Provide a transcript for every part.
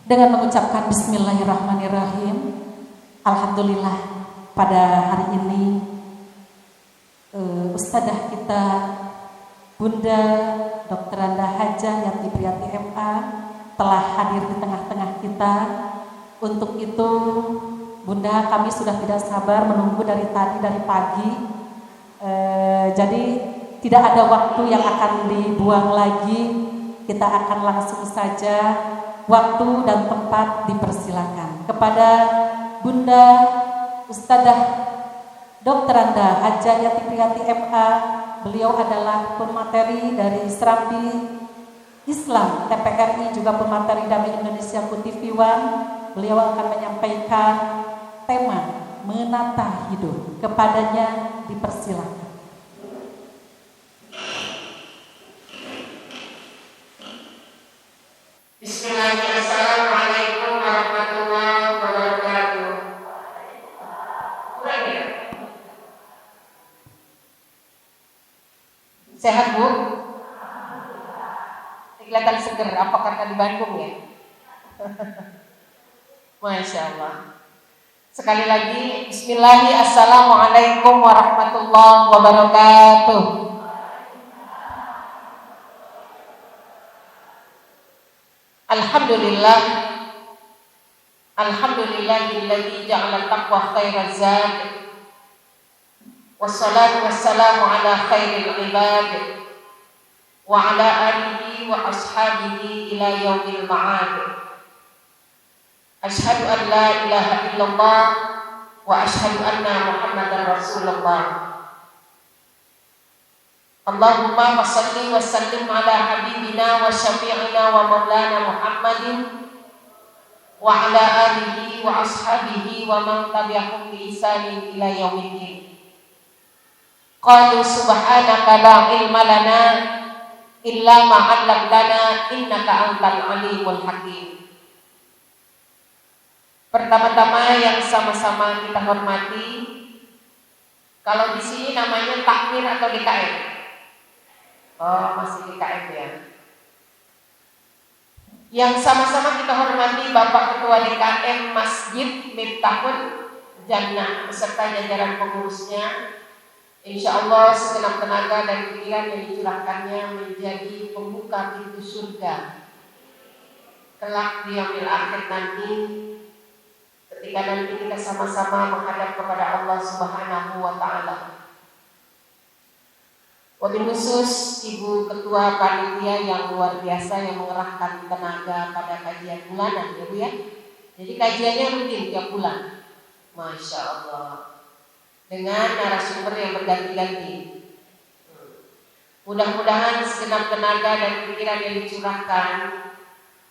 dengan mengucapkan Bismillahirrahmanirrahim. Alhamdulillah pada hari ini Ustadzah kita Bunda Dr. Anda Hajah Yanti Priyati MA telah hadir di tengah-tengah kita. Untuk itu Bunda, kami sudah tidak sabar menunggu dari pagi. Jadi tidak ada waktu yang akan dibuang lagi. Kita akan langsung saja, waktu dan tempat dipersilakan kepada Bunda Ustadzah Dr. Anda Hajah Yanti Priyati MA. Beliau adalah pemateri dari Serambi Islam TPRI, juga pemateri Damai Indonesia TV One. Beliau akan menyampaikan tema menata hidup. Kepadanya dipersilakan. Bismillahirrahmanirrahim. Assalamualaikum warahmatullahi wabarakatuh. Kurang ya? Sehat Bu? Kelihatan seger, apa karena di Bandung ya? Masya Allah. Sekali lagi, Bismillahirrahmanirrahim. Assalamualaikum warahmatullahi wabarakatuh. Alhamdulillah, alhamdulillahilladzi ja'ala taqwa khairaz zad, wassalatu wassalamu ala khairil ibad, wa ala alihi wa ashabihi ila yaumil ma'ad. Asyhadu an la ilaha illallah wa asyhadu anna Muhammadar Rasulullah. Allahumma salli wa sallim ala habibina wa syafi'ina wa maulana Muhammadin wa ala alihi wa ashabihi wa man tabi'ahum bi ihsanin ila yaumiddin. Qalu subhanaka la ilma lana illa ma 'allamtana innaka antal alimul hakim. Pertama-tama yang sama-sama kita hormati, kalau di sini namanya takmir atau DKM? Oh, masih DKM ya. Yang sama-sama kita hormati Bapak Ketua DKM Masjid Miftahul Jannah beserta jajaran pengurusnya. Insya Allah segenap tenaga dan pikiran yang dicurahkannya menjadi pembuka pintu surga kelak di yaumil akhir nanti, ketika nanti kita sama-sama menghadap kepada Allah Subhanahu wa Ta'ala. Wabil khusus Ibu Ketua Panitia yang luar biasa yang mengerahkan tenaga pada kajian bulanan ya Bu ya. Jadi kajiannya rutin tiap bulan. Masya Allah. Dengan narasumber yang berganti-ganti. Mudah-mudahan segenap tenaga dan pikiran yang dicurahkan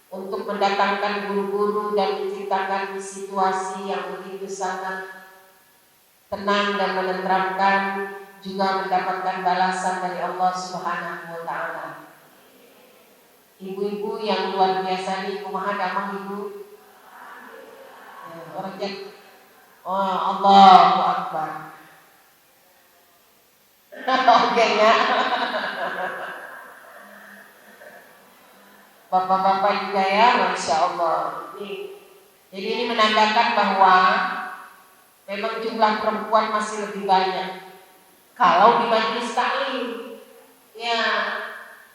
untuk mendatangkan guru-guru dan menciptakan situasi yang begitu sangat tenang dan menenteramkan, juga mendapatkan balasan dari Allah Subhanahu wa Ta'ala. Ibu-ibu yang luar biasa nih, kumaha damang Ibu? Ya, orang jadi, oh Allahu Akbar. Oke ya. Bapak-bapak juga ya, Masya Allah. Jadi ini menandakan bahwa memang jumlah perempuan masih lebih banyak kalau di majelis taklim. Ya,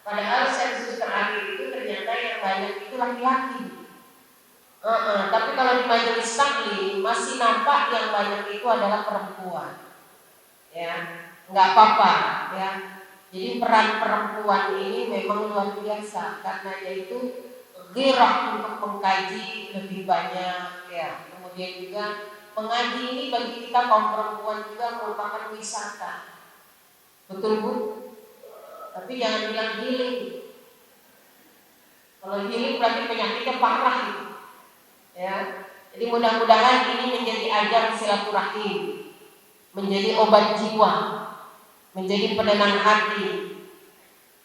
padahal sensus terakhir itu ternyata yang banyak itu laki-laki. Tapi kalau di majelis taklim masih nampak yang banyak itu adalah perempuan. Ya, nggak apa-apa. Ya, jadi peran perempuan ini memang luar biasa karena yaitu ghirah untuk mengkaji lebih banyak. Ya, kemudian juga mengaji ini bagi kita kaum perempuan juga merupakan wisata. Betul Bu? Tapi jangan bilang healing. Kalau healing berarti penyakitnya parah gitu. Ya. Jadi mudah-mudahan ini menjadi ajang silaturahim, menjadi obat jiwa, menjadi penenang hati,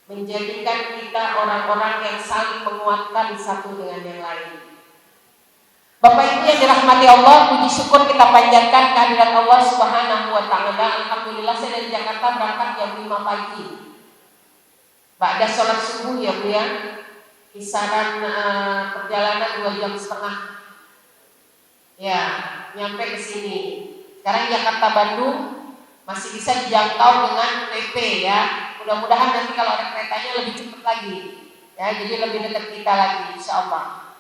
menjadikan kita orang-orang yang saling menguatkan satu dengan yang lain. Bapak Ibu yang dirahmati Allah, puji syukur kita panjatkan kehadirat Allah Subhanahu wa Ta'ala. Alhamdulillah saya dari Jakarta berangkat jam 5 pagi. Ba'da sholat subuh ya Bu ya. kisaran perjalanan 2,5 jam. Ya, nyampe ke sini. Sekarang Jakarta Bandung masih bisa dijangkau dengan PP ya. Mudah-mudahan nanti kalau ada keretanya lebih cepat lagi. Ya, jadi lebih dekat kita lagi insya Allah.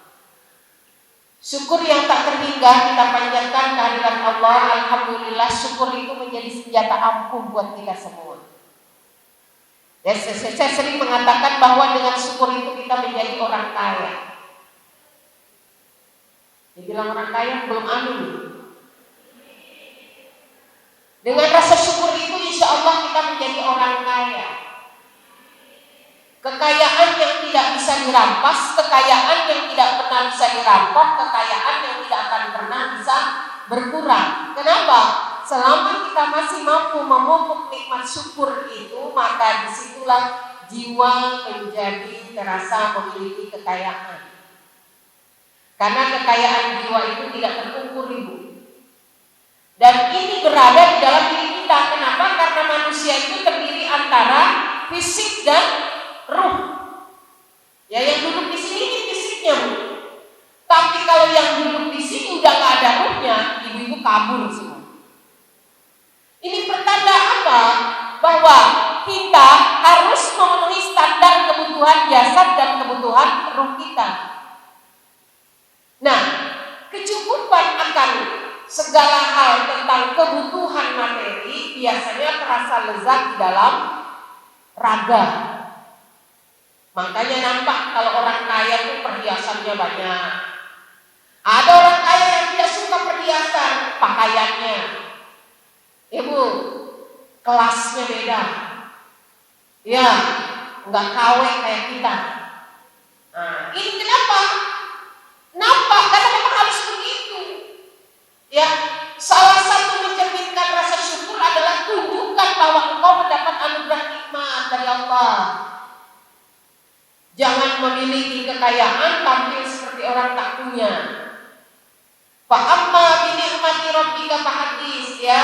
Syukur yang tak terhingga kita panjatkan kehadirat Allah. Alhamdulillah, syukur itu menjadi senjata ampuh buat kita semua. Ya, saya sering mengatakan bahwa dengan syukur itu kita menjadi orang kaya. Dibilang orang kaya belum amin. Dengan rasa syukur itu insya Allah kita menjadi orang kaya. Kekayaan yang tidak bisa dirampas, kekayaan yang tidak pernah bisa dirampok, kekayaan yang tidak akan pernah bisa berkurang. Kenapa? Selama kita masih mampu memupuk nikmat syukur itu, maka disitulah jiwa menjadi terasa memiliki kekayaan. Karena kekayaan jiwa itu tidak terukur, Ibu. Dan ini berada di dalam diri kita. Kenapa? Karena manusia itu terdiri antara fisik dan ruh. Ya, yang duduk di sini ini fisiknya, Bu. Tapi kalau yang duduk di sini udah nggak ada ruhnya, ibu-ibu kabur semua. Ini pertanda apa? Bahwa kita harus memenuhi standar kebutuhan jasad dan kebutuhan ruh kita. Nah, kecukupan akan segala hal tentang kebutuhan materi biasanya terasa lezat di dalam raga. Makanya nampak kalau orang kaya itu perhiasannya banyak. Ada orang kaya yang tidak suka perhiasan, pakaiannya. Ibu, kelasnya beda. Ya, nggak KW kayak kita. Nah, ini kenapa? Nampak, karena memang harus begitu. Ya, salah satu mencerminkan rasa syukur adalah tunjukkan bahwa engkau mendapat anugerah nikmat dari Allah. Jangan memiliki kekayaan tampil seperti orang tak punya. Fa amma bi ni'mati rabbika fahadits, ya.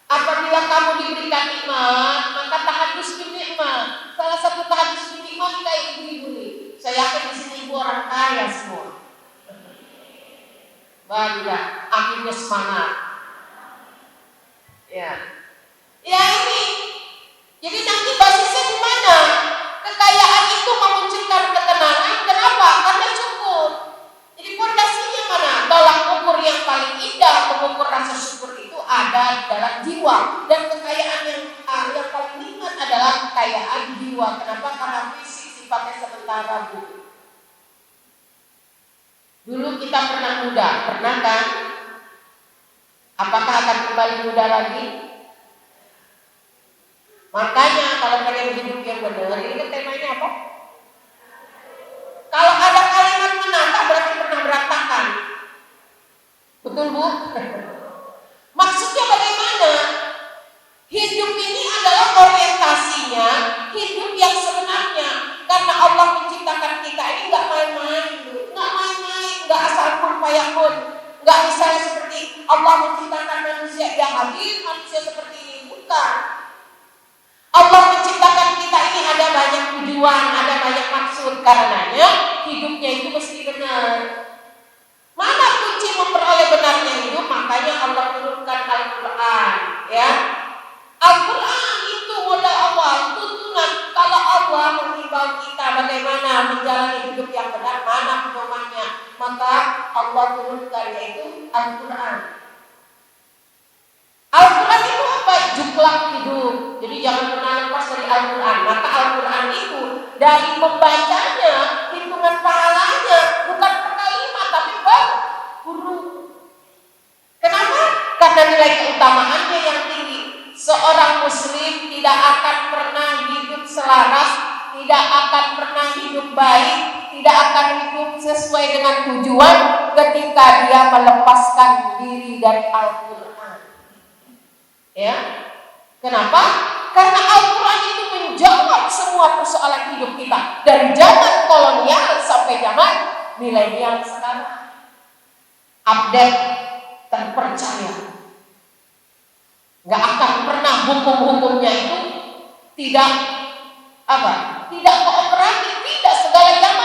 Apabila kamu diberikan nikmat, maka tahadus bi nikmat. Salah satu tahadus bi nikmat kayak ibu-ibu nih. Saya yakin di sini ibu orang kaya semua. Bangga, akhirnya semangat. Ya. Ya ini. Jadi nanti basisnya di mana? Kekayaan itu memunculkan ketenangan. Kenapa? Karena cukup. Jadi fondasinya mana? Tolak ukur yang paling indah mengukur rasa syukur itu ada di dalam jiwa. Dan kekayaan yang paling nikmat adalah kekayaan jiwa. Kenapa? Karena fisik sifatnya sementara, Bu. Dulu kita pernah muda, pernah kan? Apakah akan kembali muda lagi? Makanya kalau kalian hidup yang benar, ini kan temanya apa? Kalau ada kalimat menata berarti pernah berantakan. Betul, Bu? Maksudnya bagaimana? Hidup ini adalah orientasinya hidup yang sebenarnya. Karena Allah menciptakan kita ini nggak main-main, nggak main-main, nggak asal pun payahun, nggak misalnya seperti Allah menciptakan manusia yang hadir, manusia seperti ini, bukan. Allah menciptakan kita ini ada banyak tujuan, ada banyak maksud. Karenanya hidupnya itu mesti benar. Mana kunci memperoleh benarnya hidup? Makanya Allah turunkan Al-Quran, ya. Al-Quran itu modal awal, tuntunan. Kalau Allah menghimbau kita bagaimana menjalani hidup yang benar, mana pedomannya, maka Allah turunkan, yaitu Al-Quran. Al-Quran itu apa? Juklak hidup. Jadi jangan pernah lepas dari Al-Quran. Maka Al-Quran itu dari membacanya, hitungan pahalanya bukan per kalimat tapi per huruf. Kenapa? Karena nilai keutamaannya yang tinggi. Seorang muslim tidak akan pernah hidup selaras, tidak akan pernah hidup baik, tidak akan hidup sesuai dengan tujuan ketika dia melepaskan diri dari Al-Quran. Ya, kenapa? Karena Al-Quran itu menjawab semua persoalan hidup kita dari zaman kolonial sampai zaman milenial sekarang. Update, terpercaya. Gak akan pernah hukum-hukumnya itu tidak apa? Tidak kooperatif, tidak segala zaman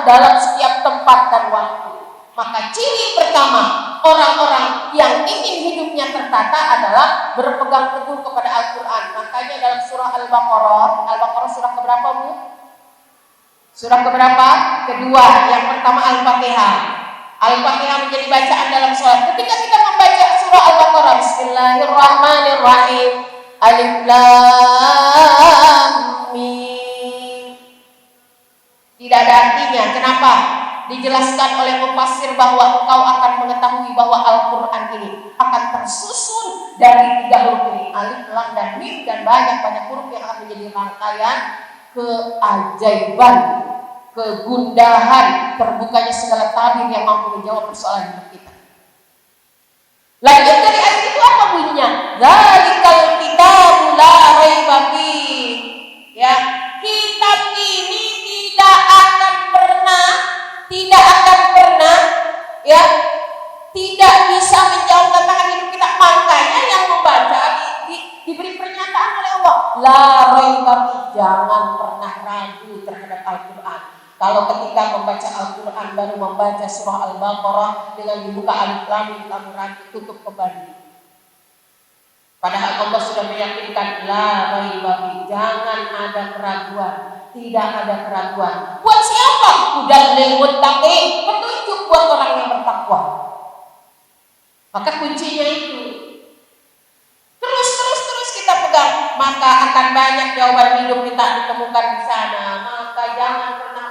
dalam setiap tempat dan waktu. Maka ciri pertama orang-orang yang ingin hidupnya tertata adalah berpegang teguh kepada Al-Quran. Makanya dalam surah Al-Baqarah surah keberapa Bu? Surah keberapa? Kedua. Yang pertama Al-Fatihah. Al-Fatihah menjadi bacaan dalam sholat. Ketika kita membaca surah Al-Baqarah, Bismillahirrahmanirrahim, Alif Lam Mim. Tidak ada artinya. Kenapa? Dijelaskan oleh mufassir bahwa engkau akan mengetahui bahwa Al-Quran ini akan tersusun dari 3 huruf ini, alif, lam, dan mim, dan banyak-banyak huruf yang akan menjadi rangkaian keajaiban, kegundahan, terbukanya segala tabir yang mampu menjawab persoalan hidup kita. Lanjut dari ayat itu apa bunyinya? Dzalikal kitabu la raiba fihi. Ya, kitab ini tidak akan pernah ya tidak bisa menjawab tantangan hidup kita. Makanya yang membaca diberi pernyataan oleh Allah, la raiba fi, jangan pernah ragu terhadap Al-Quran. Kalau ketika membaca Al-Quran baru membaca surah Al-Baqarah dengan dibuka alif lam mim, kamu ragu, tutup kembali. Padahal Allah sudah meyakinkan la raiba fi, jangan ada keraguan, tidak ada keraguan. Buat siapa? Hudal lil muttaqin, petunjuk buat orang yang bertakwa. Maka kuncinya itu. Terus kita pegang, maka akan banyak jawaban hidup kita ditemukan di sana. Maka jangan pernah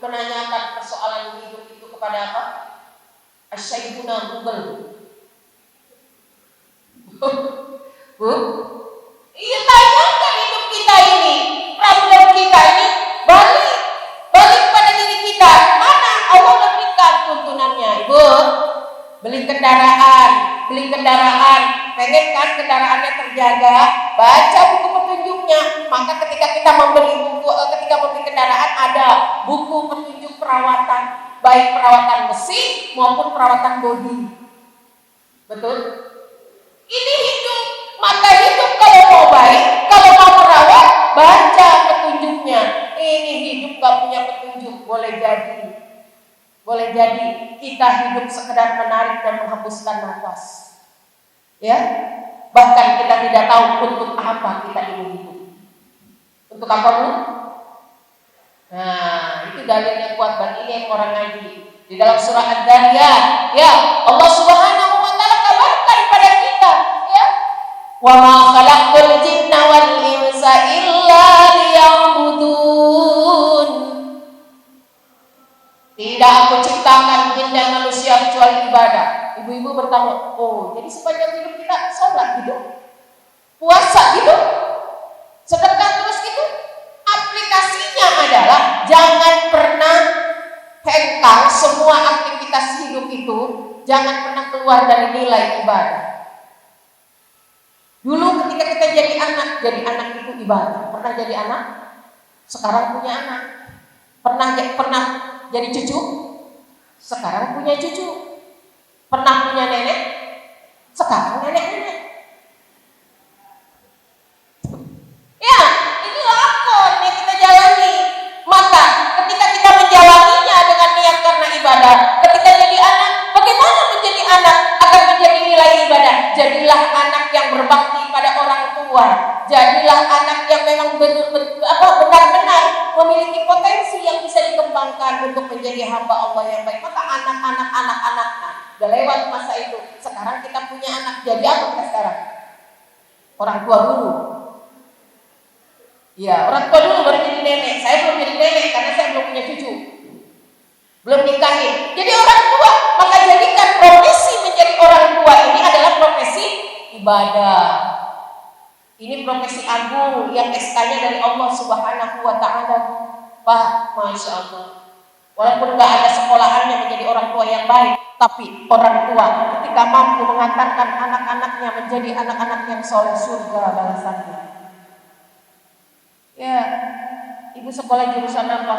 menanyakan persoalan hidup itu kepada apa? Asyaituna Google. Bu, iya, tanyakan hidup kita ini, problem kita ini, balik pada diri kita. Mana Allah berikan tuntunannya, Ibu? Beli kendaraan, pengen kan kendaraannya terjaga, baca buku petunjuknya. Maka ketika kita membeli kendaraan, ada buku petunjuk perawatan, baik perawatan mesin maupun perawatan bodi. Betul? Ini hidup. Maka hidup kalau mau baik, kalau mau merawat, baca petunjuknya. Ini hidup gak punya petunjuk, boleh jadi kita hidup sekedar menarik dan menghembuskan nafas. Ya, bahkan kita tidak tahu untuk apa kita ini hidup. Untuk apa Bu? Nah, itu dalil yang kuat bagi ini orang ngaji. Di dalam surah Ad-Dariyat, ya, Allah Subhanahu wa taala kabarkan pada kita, ya. Wa ma khalaqtul jinna wal insa illa liya'budun. Tidak aku ciptakan jin dan manusia kecuali ibadah. Ibu-ibu bertanya, oh jadi sepanjang hidup kita sholat gitu, puasa gitu, sedekah terus gitu? Aplikasinya adalah jangan pernah hengkang semua aktivitas hidup itu, jangan pernah keluar dari nilai ibadah. Dulu ketika kita jadi anak itu ibadah. Pernah jadi anak? Sekarang punya anak. Pernah jadi cucu? Sekarang punya cucu. Pernah punya nenek? Sekarang nenek-nenek. Ya, ini lakon yang kita jalani. Maka ketika kita menjalaninya dengan niat karena ibadah, ketika jadi anak, bagaimana menjadi anak akan menjadi nilai ibadah? Jadilah anak yang berbakti pada orang tua. Jadilah anak yang memang benar-benar memiliki potensi yang bisa dikembangkan untuk menjadi hamba Allah yang baik. Maka anak-anak udah lewat masa itu. Sekarang kita punya anak. Jadi apa kita sekarang? Orang tua dulu. Ya, orang tua dulu baru jadi nenek. Saya belum jadi nenek karena saya belum punya cucu, belum nikahin. Jadi orang tua. Maka jadikan profesi menjadi orang tua ini adalah profesi ibadah. Ini profesi agung yang SK-nya dari Allah Subhanahu wa taala. Pak, Masya Allah. Walaupun gak ada sekolahannya menjadi orang tua yang baik, tapi orang tua ketika mampu mengantarkan anak-anaknya menjadi anak-anak yang soleh, surga balasannya. Ya, ibu sekolah jurusan apa?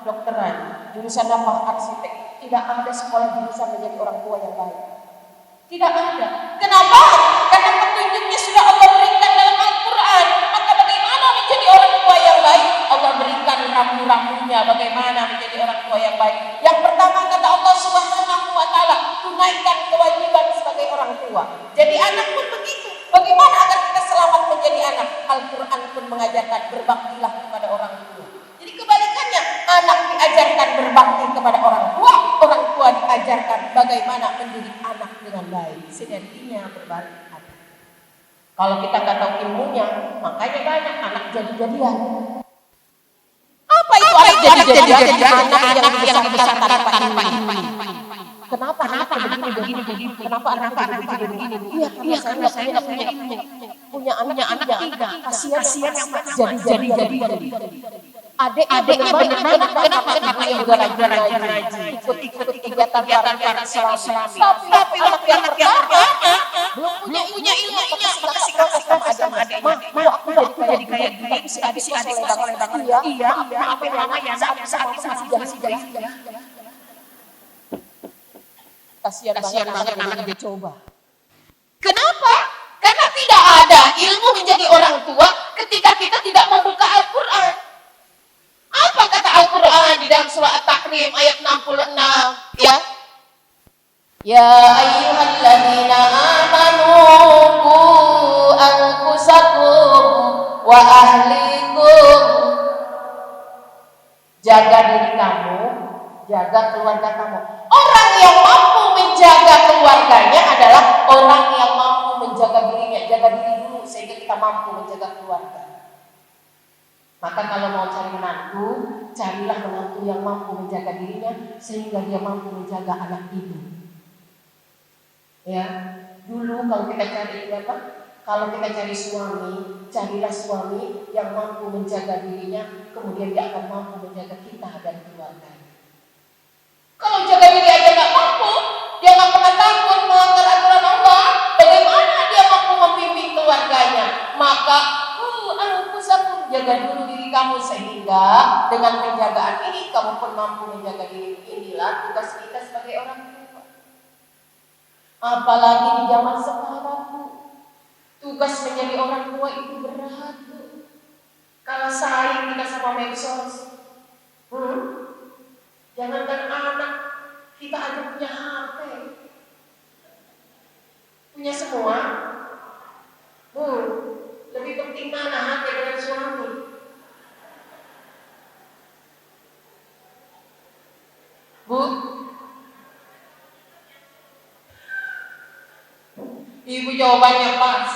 Dokteran. Jurusan apa? Arsitek. Tidak ada sekolah jurusan menjadi orang tua yang baik. Tidak ada. Kenapa? Karena petunjuknya sudah Allah berikan dalam Al-Quran. Maka bagaimana menjadi orang tua yang baik? Allah berikan rambu-rambunya kita bagaimana menjadi orang tua yang baik. Yang pertama kata Allah Subhanahu wa taala, tunaikan kewajiban sebagai orang tua. Jadi anak pun begitu. Bagaimana agar kita selamat menjadi anak? Al-Qur'an pun mengajarkan berbaktilah kepada orang tua. Jadi kebalikannya, anak diajarkan berbakti kepada orang tua diajarkan bagaimana mendidik anak dengan baik. Sinerginya berbalik. Kalau kita nggak tahu ilmunya, makanya banyak anak jadi-jadian. Apa itu anak jadi-jadian? Anak yang dibesarkan tanpa ilmu. Kenapa anak begini? Kenapa anak begini? Iya, karena saya nggak punya ilmu. Punya anak tiga, kasihan jadi. Adiknya benar-benar kenapa juga rajin ikut kegiatan para Islami. Tapi anak yang pertama belum punya ilmunya, makasih sama adiknya. Aku jadi kayak gini, si adik soleh banget. Iya, maafin mama ya, saat masih jadi. Kasihan banget anak dia coba. Kenapa? Karena tidak ada ilmu menjadi orang tua ketika kita tidak membuka Al-Quran. Apa kata Al-Quran di dalam surah At-Tahrim ayat 66? Ya. Ya ayyuhalladzina amanu qu anfusakum wa ahlikum. Jaga diri kamu, jaga keluarga kamu. Orang yang mampu menjaga keluarganya adalah orang yang mampu menjaga dirinya. Jaga diri dulu sehingga kita mampu menjaga keluarga. Maka kalau mau cari menantu, carilah menantu yang mampu menjaga dirinya sehingga dia mampu menjaga anak itu. Ya, dulu kalau kita cari apa? Kalau kita cari suami, carilah suami yang mampu menjaga dirinya, kemudian dia akan mampu menjaga kita dan keluarga. Kalau jaga diri aja nggak mampu, dia nggak pernah takut melanggar aturan Allah, bagaimana dia mampu membimbing keluarganya? Maka jaga dulu diri kamu sehingga dengan penjagaan ini kamu pun mampu menjaga diri. Inilah tugas kita sebagai orang tua. Apalagi di zaman sekarang, Bu. Tugas menjadi orang tua itu berat, Bu. Kalau sayang kita sama medsos, jangankan anak, kita aja punya HP, punya semua. Lebih penting mana hati dengan suami? Bu, ibu jawabannya pas.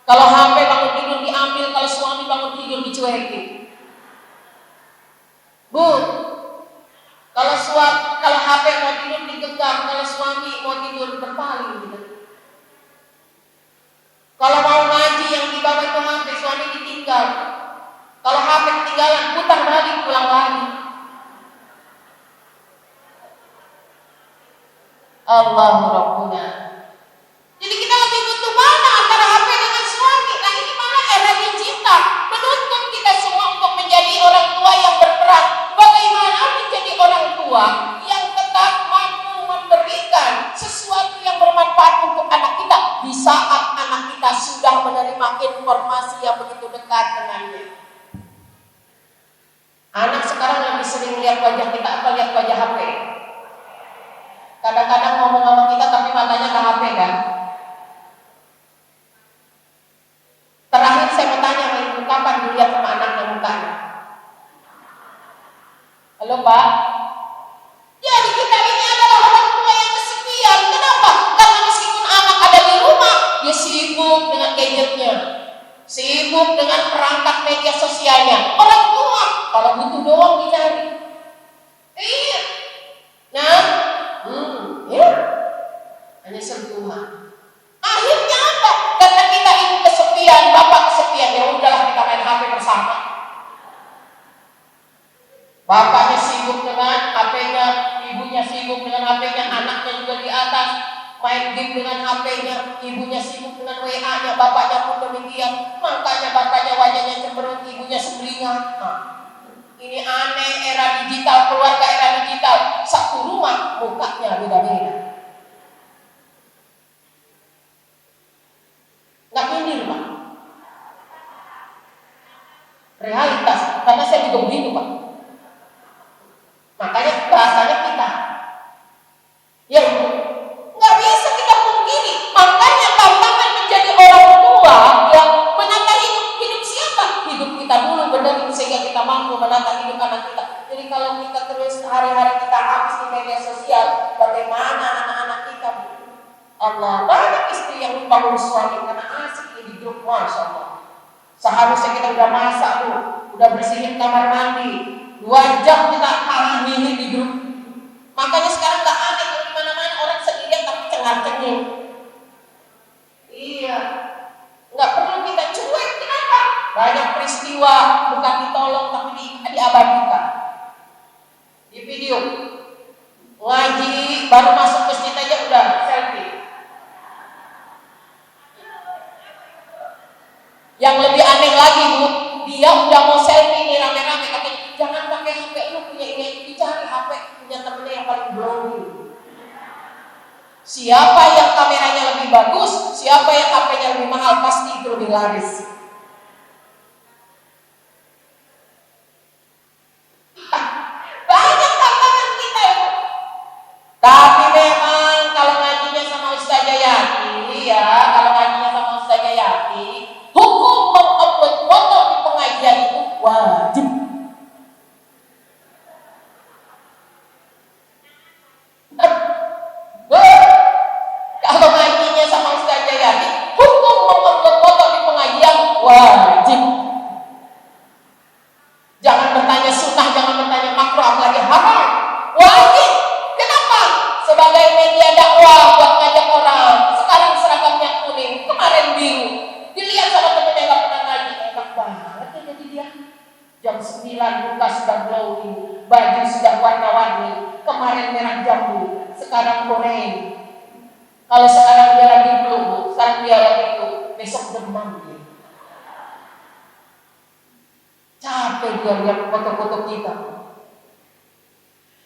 Kalau HP bangun tidur diambil, kalau suami bangun tidur dicuekin. Bu, kalau HP mau tidur digenggam, kalau suami mau tidur berpaling gitu. Kalau mau ngaji yang dibawa itu HP, suami ditinggal. Kalau HP ketinggalan, putar balik, pulang lagi. Allahu Rabbuna. Jadi kita lebih butuh mana antara HP dengan suami? Nah ini mana era digital menuntut kita semua untuk menjadi orang tua yang berperan. Bagaimana menjadi orang tua yang tetap mampu memberikan sesuatu yang bermanfaat untuk anak kita di saat anak kita sudah menerima informasi yang begitu dekat dengannya. Anak sekarang lebih sering lihat wajah kita apa lihat wajah HP. Kadang-kadang ngomong sama kita tapi matanya ke HP kan. Terakhir saya mau tanya sama ibu, kapan dilihat sama anaknya mukanya? Halo Pak. Jadi kita ini adalah orang tua yang kesepian. Kenapa? Karena meskipun anak ada di rumah, dia sibuk dengan gadgetnya, sibuk dengan perangkat media sosialnya. Orang tua kalau butuh doang dicari. Iya. Nah, ya, hanya sentuhan. Akhirnya apa? Karena kita ibu kesepian, bapak kesepian, ya udahlah kita main HP bersama. Bapaknya sibuk dengan HP-nya, ibunya sibuk dengan HP-nya, anaknya juga di atas main game dengan HP-nya, ibunya sibuk dengan WA-nya, bapaknya pun demikian. Makanya bapaknya wajahnya cemberut, ibunya semblingan. Nah, ini aneh, era digital, keluarga era digital, satu rumah mukanya beda-beda. Nggak nyindir Pak. Realitas, karena saya juga begitu Pak. Makanya bahasanya kita. Ya Ibu, nggak bisa kita pungkiri. Makanya tantangan menjadi orang tua yang menata hidup siapa? Hidup kita dulu benar sehingga kita mampu menata hidup anak kita. Jadi kalau kita terus hari-hari kita habis di media sosial, bagaimana anak-anak kita? Allah, banyak istri yang lupa urus suami karena asik di grup, masya Allah. Seharusnya kita udah masak tuh, udah bersihin kamar mandi, 2 jam kita ini di grup. Makanya sekarang nggak aneh kalau di mana-mana orang sendirian tapi cengar-cengir. Iya, nggak perlu kita cuek. Kenapa? Banyak peristiwa bukan ditolong tapi diabadikan. Di video ngaji baru masuk masjid aja udah selfie. Yang lebih aneh lagi Bu, dia udah mau selfie nih rame-rame, katanya jangan pakai HP lu punya ini, dicari HP punya temennya yang paling glowing. Siapa yang kameranya lebih bagus, siapa yang HP-nya lebih mahal, pasti itu lebih laris. Banyak tantangan kita ya. Tapi memang kalau ngajinya sama Ustazah Yati, ya kalau ngajinya sama Ustazah Yati, hukum mengupload foto di pengajian itu wajib. Kalau ngajinya sama Ustazah Yati, hukum mengupload foto di pengajian wajib. Jangan bertanya sunnah, jangan bertanya makruh, apalagi haram. Wajib. Kenapa? Sebagai media dakwah buat ngajak orang. Sekarang seragamnya kuning, kemarin biru. Dilihat sama temen yang gak pernah ngaji, enak banget ya jadi dia. Jam 9 muka sudah glowing, baju sudah warna-warni. Kemarin merah jambu, sekarang kuning. Kalau sekarang dia lagi blue, sekarang dia lagi blue, besok demam dia. Capek dia lihat foto-foto kita.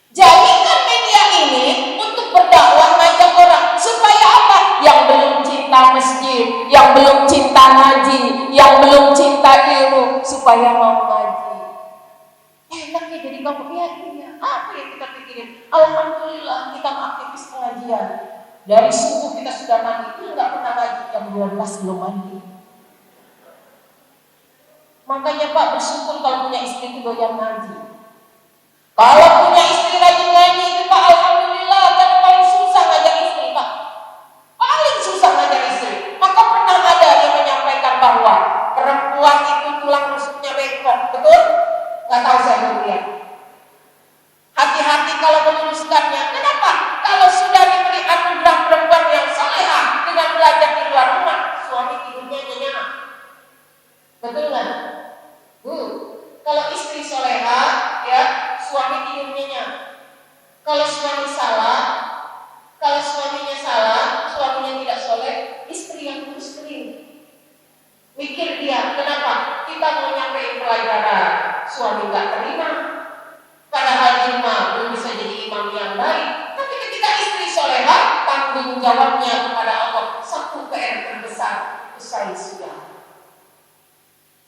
Jadikan media ini untuk berdakwah ngajak orang supaya apa? Yang belum cinta masjid, yang belum cinta ngaji, yang belum cinta ilmu, supaya mau ngaji. Enak ya jadi kamu ya. Apa yang kita pikirin? Alhamdulillah kita aktivis pengajian. Dari subuh kita sudah mandi, itu nggak pernah ngaji, jam 12 belum mandi. Makanya Pak bersyukur kalau punya istri itu doyan ngaji. Kalau punya istri rajin ngaji itu Pak, alhamdulillah, kan paling susah ngajar istri Pak. Paling susah ngajar istri. Maka pernah ada yang menyampaikan bahwa perempuan itu tulang rusuknya bengkok, betul? Gak tahu saya belum lihat. Hati-hati kalau meluruskannya. Kenapa? Kalau sudah diberi anugerah perempuan yang salehah dengan belajar di luar rumah, suami tidurnya nyenyak. Betul nggak? Kalau istri soleha, ya suami tidurnya nyenyak. Kalau suami salah, kalau suaminya salah, suaminya tidak soleh, istri yang terus kering. Mikir dia, kenapa? Kita mau nyampein pelajaran, suami nggak terima. Padahal imam belum bisa jadi imam yang baik. Tapi ketika istri soleha, tanggung jawabnya kepada Allah. Satu PR terbesar, usai sudah.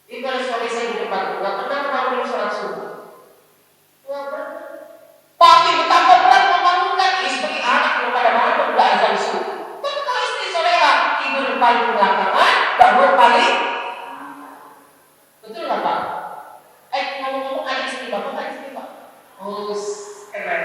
Jadi kalau suami saya di depan, nggak pernah bangun sholat subuh. Nggak pernah. Tapi betapa berat membangunkan istri, anak belum pada bangun, udah azan subuh. Tapi kalau istri soleha, tidur paling belakangan, bangun paling. Betul nggak Pak? Ngomong-ngomong ada istri Bapak, ada istri Pak. Keren.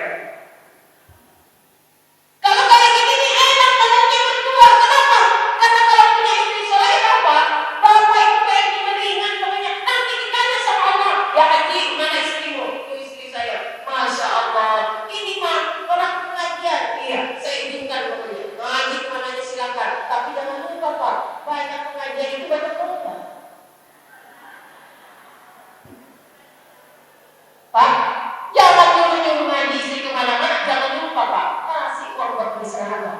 Kalau kayak gini nih enak badannya berdua. Kenapa? Karena kalau punya istri soleha Pak, Bapak itu kayak ringan pokoknya. Nanti ditanya sama Allah, ya Haji, mana istrimu? Itu istri saya. Masya Allah. Ini mah orang pengajian. Iya, saya izinkan pokoknya. Ngaji kemana aja silakan. Tapi jangan lupa Pak, banyak pengajian itu banyak korban. Pak, jangan nyuruh-nyuruh ngaji istri kemana-mana. Jangan lupa Pak, kasih uang buat beli seragam.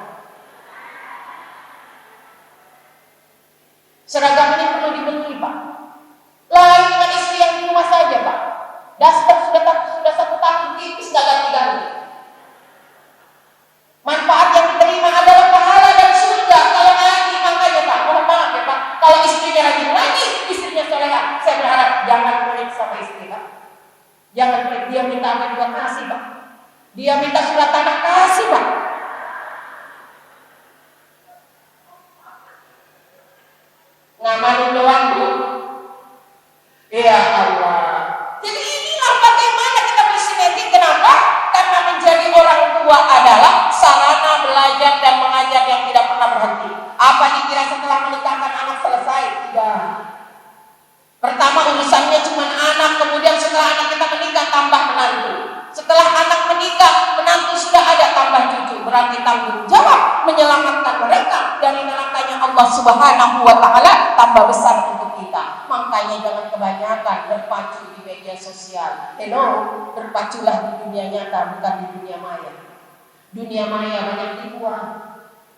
Seragam ini perlu dibeli Pak. Lain dengan istri yang di rumah saja Pak. Daster sudah 1 tahun tipis nggak ganti-ganti. Manfaat yang diterima adalah pahala dan surga kalau ngaji. Makanya Pak, mohon maaf ya Pak, kalau istrinya rajin ngaji, istrinya soleha, saya berharap jangan pelit sama istri Pak. Jangan pelit, dia minta apa juga kasih Pak. Dia minta surat tanah, kasih Pak. Ngamanin doang Bu. Ya Allah. Jadi inilah bagaimana kita bersinergi. Kenapa? Karena menjadi orang tua adalah sarana belajar dan mengajar yang tidak pernah berhenti. Apa dikira setelah menikahkan anak selesai? Tidak. Pertama urusannya cuma anak, kemudian setelah anak kita menikah tambah menantu. Setelah anak menikah, menantu sudah ada, tambah cucu. Berarti tanggung jawab menyelamatkan mereka dari nerakanya Allah Subhanahu wa Ta'ala tambah besar untuk kita. Makanya jangan kebanyakan berpacu di media sosial. Hello, berpaculah di dunia nyata, bukan di dunia maya. Dunia maya banyak tipuan.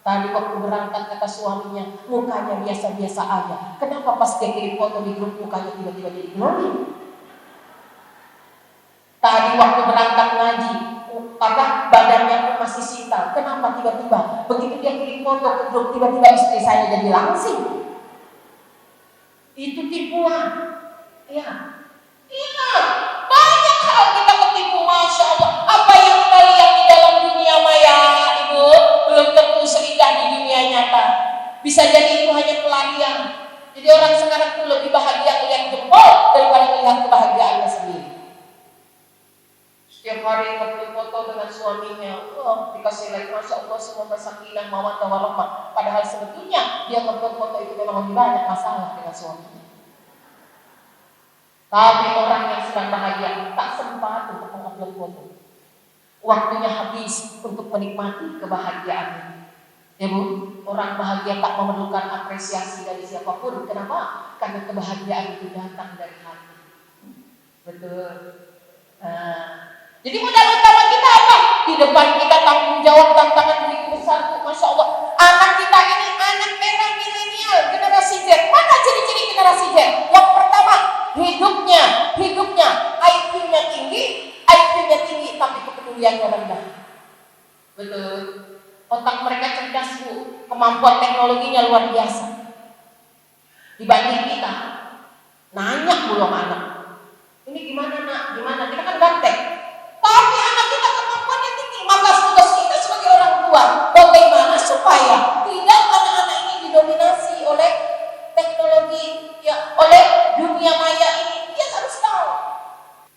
Tadi waktu berangkat kata suaminya, mukanya biasa-biasa aja. Kenapa pas dia kirim foto di grup mukanya tiba-tiba jadi glowing? Tadi waktu berangkat ngaji, badannya pun masih sintal. Kenapa tiba-tiba begitu dia kirim foto ke grup tiba-tiba istri saya jadi langsing? Itu tipuan. Ya. Iya. Banyak hal kita ketipu, Masya Allah. Apa yang kita lihat di dalam dunia maya, Ibu, belum tentu seindah di dunia nyata. Bisa jadi itu hanya pelarian. Jadi orang sekarang itu lebih bahagia melihat jempol daripada melihat kebahagiaannya sendiri. Setiap hari nge-upload foto dengan suaminya, dikasih like, Masya Allah, semoga sakinah, mawaddah warahmah. Padahal sebetulnya dia nge-upload foto itu memang lebih banyak masalah dengan suaminya. Tapi orang yang sedang bahagia tak sempat untuk meng-upload foto. Waktunya habis untuk menikmati kebahagiaannya. Ya Bu, orang bahagia tak memerlukan apresiasi dari siapapun. Kenapa? Karena kebahagiaan itu datang dari hati. Betul. Jadi modal utama kita apa? Di depan kita tanggung jawab tantangan begitu besar, Masya Allah. Anak kita ini anak era milenial, generasi Z. Mana ciri-ciri generasi Z? Yang pertama, hidupnya IQ-nya tinggi, tapi kepeduliannya rendah. Betul. Otak mereka cerdas Bu, kemampuan teknologinya luar biasa. Dibanding kita, nanya belum anak. Ini gimana nak? Gimana? Kita kan ganteng. Tapi anak kita kemampuannya tinggi. Maka tugas kita sebagai orang tua, bagaimana supaya tidak anak-anak ini didominasi oleh teknologi, ya, oleh dunia maya ini. Dia harus tahu.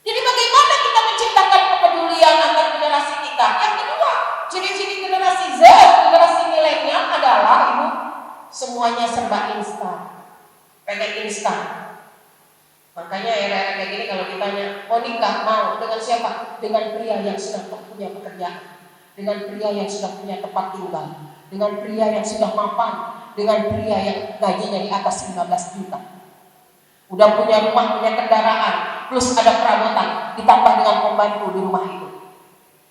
Jadi bagaimana kita menciptakan kepedulian antar generasi kita? Yang kedua, ciri-ciri generasi Z, generasi milenial adalah Ibu, semuanya serba instan. Pengen instan. Makanya era-era kayak gini kalau ditanya mau nikah, mau dengan siapa? Dengan pria yang sudah punya pekerjaan, dengan pria yang sudah punya tempat tinggal, dengan pria yang sudah mapan, dengan pria yang gajinya di atas 15 juta. Udah punya rumah, punya kendaraan, plus ada perabotan, ditambah dengan pembantu di rumah itu.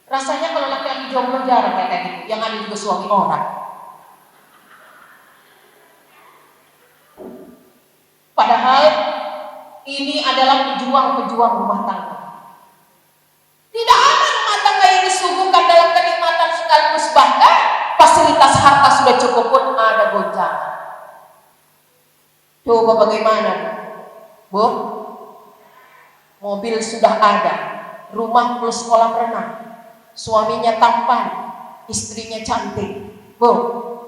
Rasanya kalau laki-laki jomblo jarang kayak gitu, yang ada juga suami orang. Padahal ini adalah pejuang-pejuang rumah tangga. Tidak ada rumah tangga yang disuguhkan dalam kenikmatan sekaligus, bahkan fasilitas harta sudah cukup pun ada goncangan. Coba bagaimana Bu? Mobil sudah ada, rumah plus kolam renang, suaminya tampan, istrinya cantik. Bu,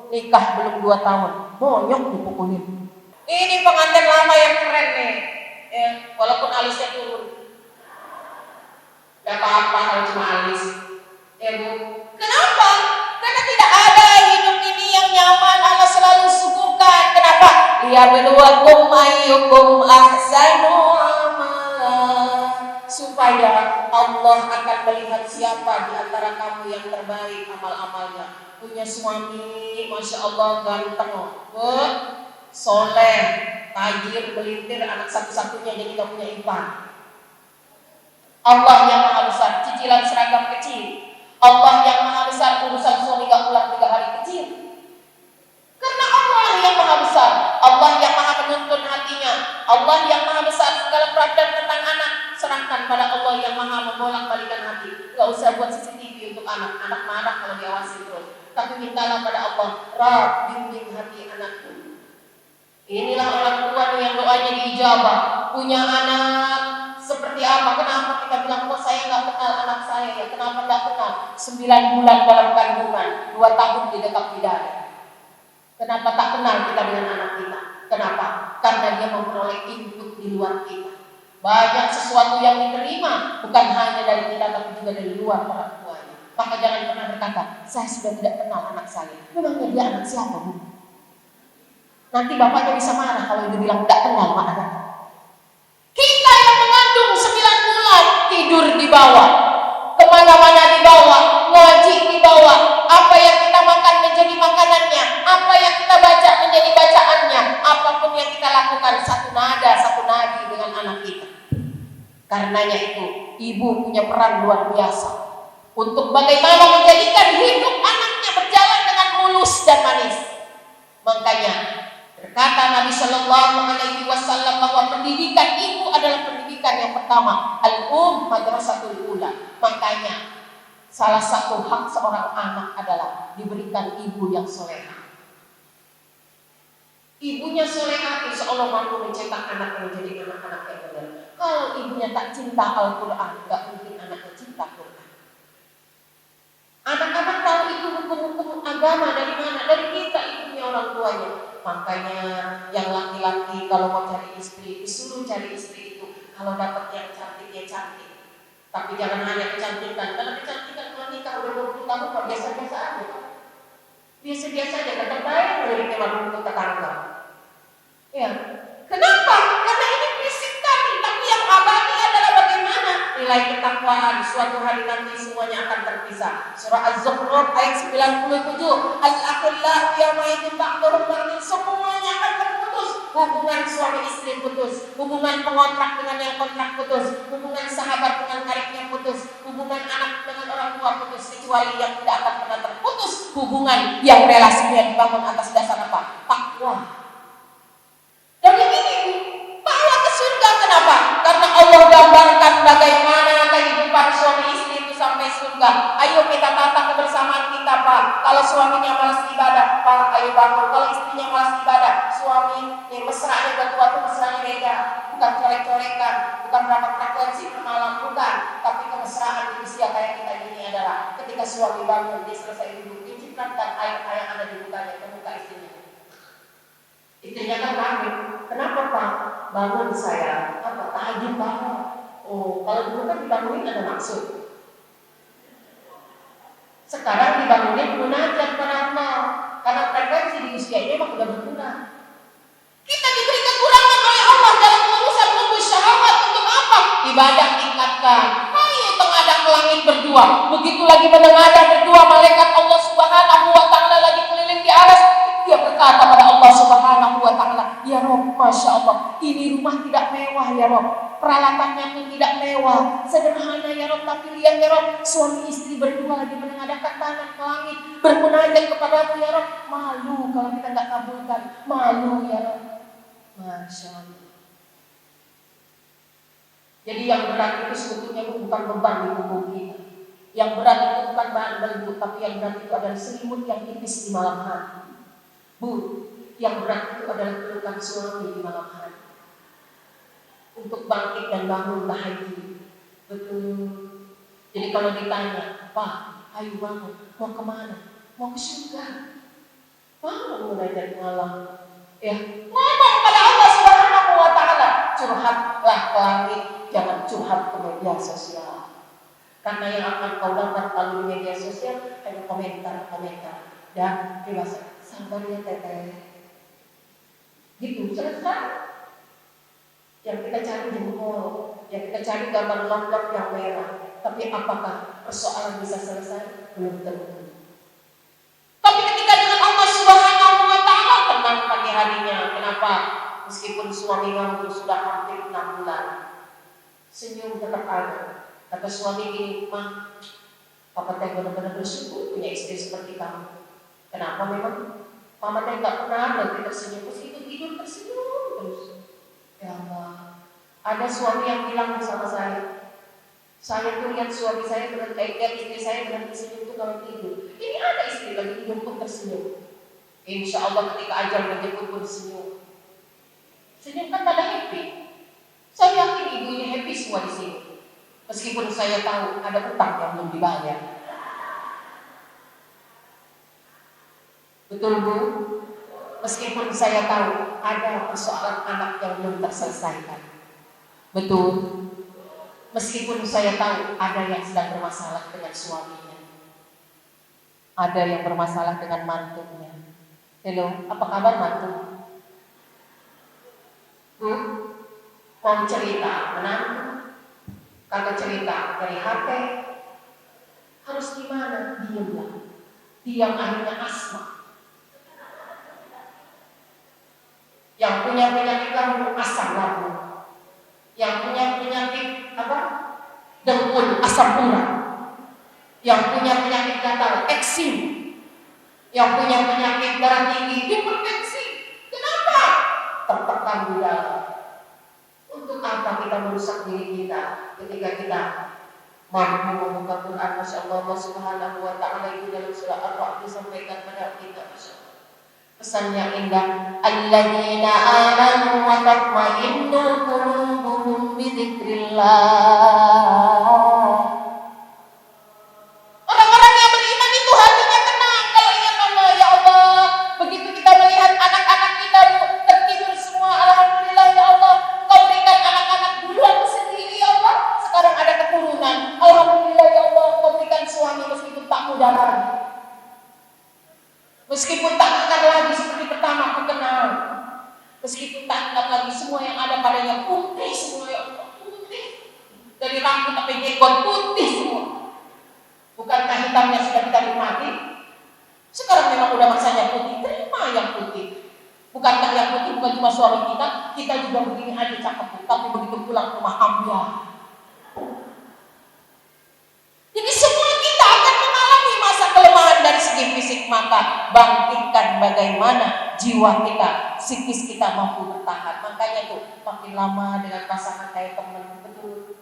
nikah belum 2 tahun, monyok dipukulin. Ini pengantin lama yang keren nih. Ya, walaupun alisnya turun, gak apa-apa kalau cuma alis. Ya Bu, kenapa? Karena tidak ada hidup ini yang nyaman. Allah selalu suguhkan. Kenapa? Liyabluwakum ayyukum ahsanu amala, supaya Allah akan melihat siapa di antara kamu yang terbaik amal-amalnya. Punya suami, Masya Allah ganteng, soleh, tajir, melintir, anak satu-satunya jadi gak punya ipar. Allah yang maha besar, cicilan seragam kecil. Allah yang maha besar, urusan suami gak pulang 3 hari kecil. Karena Allah yang maha besar, Allah yang maha menuntun hatinya, Allah yang maha besar segala perhatian tentang anak. Serahkan pada Allah yang maha membolak-balikan hati. Gak usah buat CCTV untuk anak marah kalau diawasi terus. Tapi mintalah pada Allah, Rabb, bimbing hati anakku. Inilah orang tua yang doanya diijabah, punya anak 10 Seperti apa? Kenapa kita bilang kok saya nggak kenal anak saya ya? Kenapa nggak kenal? 9 bulan dalam kandungan, 2 tahun di dekat bidara. Kenapa tak kenal kita dengan anak kita? Kenapa? Karena dia memperoleh input di luar kita. Banyak sesuatu yang diterima bukan hanya dari kita tapi juga dari luar orang tuanya. Maka jangan pernah berkata, saya sudah tidak kenal anak saya. Memangnya dia anak siapa, Bu? Nanti bapaknya bisa marah kalau dia bilang tidak kenal anak. Kita yang mengandung 9 bulan tidur di bawah, kemana-mana di bawah, ngaji di bawah. Apa yang kita makan menjadi makanannya, apa yang kita baca menjadi bacaannya. Apapun yang kita lakukan satu nada, satu nadi dengan anak kita. Karenanya itu ibu punya peran luar biasa untuk bagaimana menjadikan hidup anaknya berjalan dengan mulus dan manis. Makanya berkata Nabi Shallallahu Alaihi Wasallam bahwa pendidikan ibu adalah pendidikan yang pertama, madrasatul ula. Makanya salah satu hak seorang anak adalah diberikan ibu yang soleha. Ibunya soleha, insya Allah mampu mencetak anak menjadi anak-anak yang benar. Kalau ibunya tak cinta Al-Quran, gak mungkin anaknya cinta Quran. Anak-anak tahu itu hukum-hukum agama dari mana? Dari kita, ibunya, orang tuanya. Makanya yang laki-laki kalau mau cari istri, disuruh cari istri itu. Kalau dapat yang cantik, ya cantik. Tapi jangan hanya kecantikan. Karena kecantikan kalau nikah udah 20 tahun, kok biasa-biasa aja. Biasa-biasa aja, tetap baik dari tema untuk tetangga. Ya, kenapa? Karena ini prinsip tadi. Tapi yang abadi adalah bagaimana nilai ketakwaan. Suatu hari nanti semuanya akan terpisah. Surah Az-Zukhruf ayat 97. Al-akhillah yawmaidin ba'duhum ba'din, semuanya akan terputus. Hubungan suami istri putus, hubungan pengontrak dengan yang kontrak putus, hubungan sahabat dengan karibnya putus, hubungan anak dengan orang tua putus, kecuali yang tidak akan pernah terputus, hubungan yang relasinya dibangun atas dasar apa? Takwa. Dan ini bawa ke surga. Kenapa? Karena Allah gambarkan bagaimana kehidupan suami istri itu sampai surga. Ayo kita tata kebersamaan kita, Pak. Kalau suaminya malas ibadah, Pak, ayo bangun. Kalau istrinya malas ibadah, suami mesranya berdua tuh mesranya beda. Bukan colek-colekan, bukan berapa frekuensi per malam, bukan. Tapi kemesraan di usia kayak kita ini adalah ketika suami bangun, dia selesai duduk, dicipratan air yang ada di mukanya ke muka istrinya. Istrinya kan rame. Kenapa, Pak? Bangun saya. Apa? Tahajud, Pak. Oh, kalau dulu kan dibangunin ada maksud. Sekarang dibangunin munajat karena frekuensi di usia ini memang sudah berkurang. Kita diberi kekurangan oleh Allah dalam urusan membus syahwat. Untuk apa? Ibadah tingkatkan. Ayo tengadah ke langit berdua. Begitu lagi menengadah berdua, malaikat Allah Subhanahu wa Ta'ala lagi keliling di aras. Dia berkata pada Allah Subhanahu wa Ta'ala, ya Rob, Masya Allah, ini rumah tidak mewah ya Rob, peralatannya pun tidak mewah, sederhana ya Rob, tapi lihat ya Rob, suami istri berdua lagi menengadahkan tangan ke langit, bermunajat kepadamu ya Rob. Malu kalau kita nggak kabulkan, malu ya Rob. Masya Allah. Jadi yang berat itu sebetulnya bukan beban di punggung kita. Yang berat itu bukan bahan belenggu, tapi yang berat itu adalah selimut yang tipis di malam hari. Bu, yang berat itu adalah pelukan suami di malam hari. Untuk bangkit dan bangun bahagia. Betul. Jadi kalau ditanya, Pak, ayo bangun, mau kemana? Mau ke surga. Mau munajat malam. Ya, ngomong pada Allah Subhanahu wa Ta'ala. Curhatlah ke langit, jangan curhat ke media sosial. Karena yang akan kau dapat melalui media sosial hanya komentar dan dewasa. Sabar ya teteh. Gitu, selesai. Yang kita cari jempol, yang kita cari gambar lompat yang merah. Tapi apakah persoalan bisa selesai? Belum tentu. Tapi ketika dengan Allah Subhanahu wa Ta'ala, tenang pagi harinya. Kenapa? Meskipun suami kamu sudah hampir 6 bulan, senyum tetap ada. Kata suami gini, Mah, Papa teh benar-benar bersyukur punya istri seperti kamu. Kenapa memang? Mama teh nggak pernah berhenti tersenyum, meskipun tidur tersenyum terus. Ya Allah, ada suami yang bilang bersama saya tuh lihat suami saya lihat istri saya berhenti senyum tuh kalau tidur. Ini ada istri lagi tidur pun tersenyum. Insya Allah ketika ajal menjemput pun senyum. Senyum kan pada happy. Saya yakin ibu ini happy semua di sini. Meskipun saya tahu ada utang yang belum dibayar. Betul Bu? Meskipun saya tahu ada persoalan anak yang belum terselesaikan. Betul? Meskipun saya tahu ada yang sedang bermasalah dengan suaminya. Ada yang bermasalah dengan mantunya. Hello, apa kabar mantu? Bu, mau cerita menantu? Kagak cerita dari HP. Harus gimana? Diamlah. Diam akhirnya asma. Yang punya penyakit lambung asam lambung. Yang punya penyakit apa? Dengkul asam urat. Yang punya penyakit gatal eksim. Yang punya penyakit darah tinggi hipertensi. Kenapa? Tertekan di dalam. Untuk apa kita merusak diri kita ketika kita mampu membuka Quran? Masya Allah, Allah Subhanahu wa Ta'ala itu dalam surah Ar-Ra'd disampaikan pada kita, Masya Allah. Pesan yang indah, alladzina amanu wa tatma'innu qulubuhum bi dzikrillah. Orang-orang yang beriman itu hatinya tenang kalau ingat Allah. Ya Allah, begitu kita melihat anak-anak kita tertidur semua, alhamdulillah ya Allah, Engkau berikan anak-anak duluan sendiri ya Allah. Sekarang ada keturunan, alhamdulillah ya Allah, Engkau berikan suami meskipun tak muda lagi. Meskipun tak kekar lagi seperti pertama aku kenal. Meskipun tak kekar lagi, semua yang ada padanya putih semua ya Allah, putih. Dari rambut sampai jenggot putih semua. Bukankah hitamnya sudah kita nikmati? Sekarang memang udah masanya putih, terima yang putih. Bukankah yang putih bukan cuma suami kita juga begini aja cakep, tapi begitu pulang ke rumah ambiar. Jadi semua kita akan mengalami masa kelemahan dari segi fisik, maka bangkitkan bagaimana jiwa kita, psikis kita mampu bertahan. Makanya tuh makin lama dengan pasangan kayak teman, betul.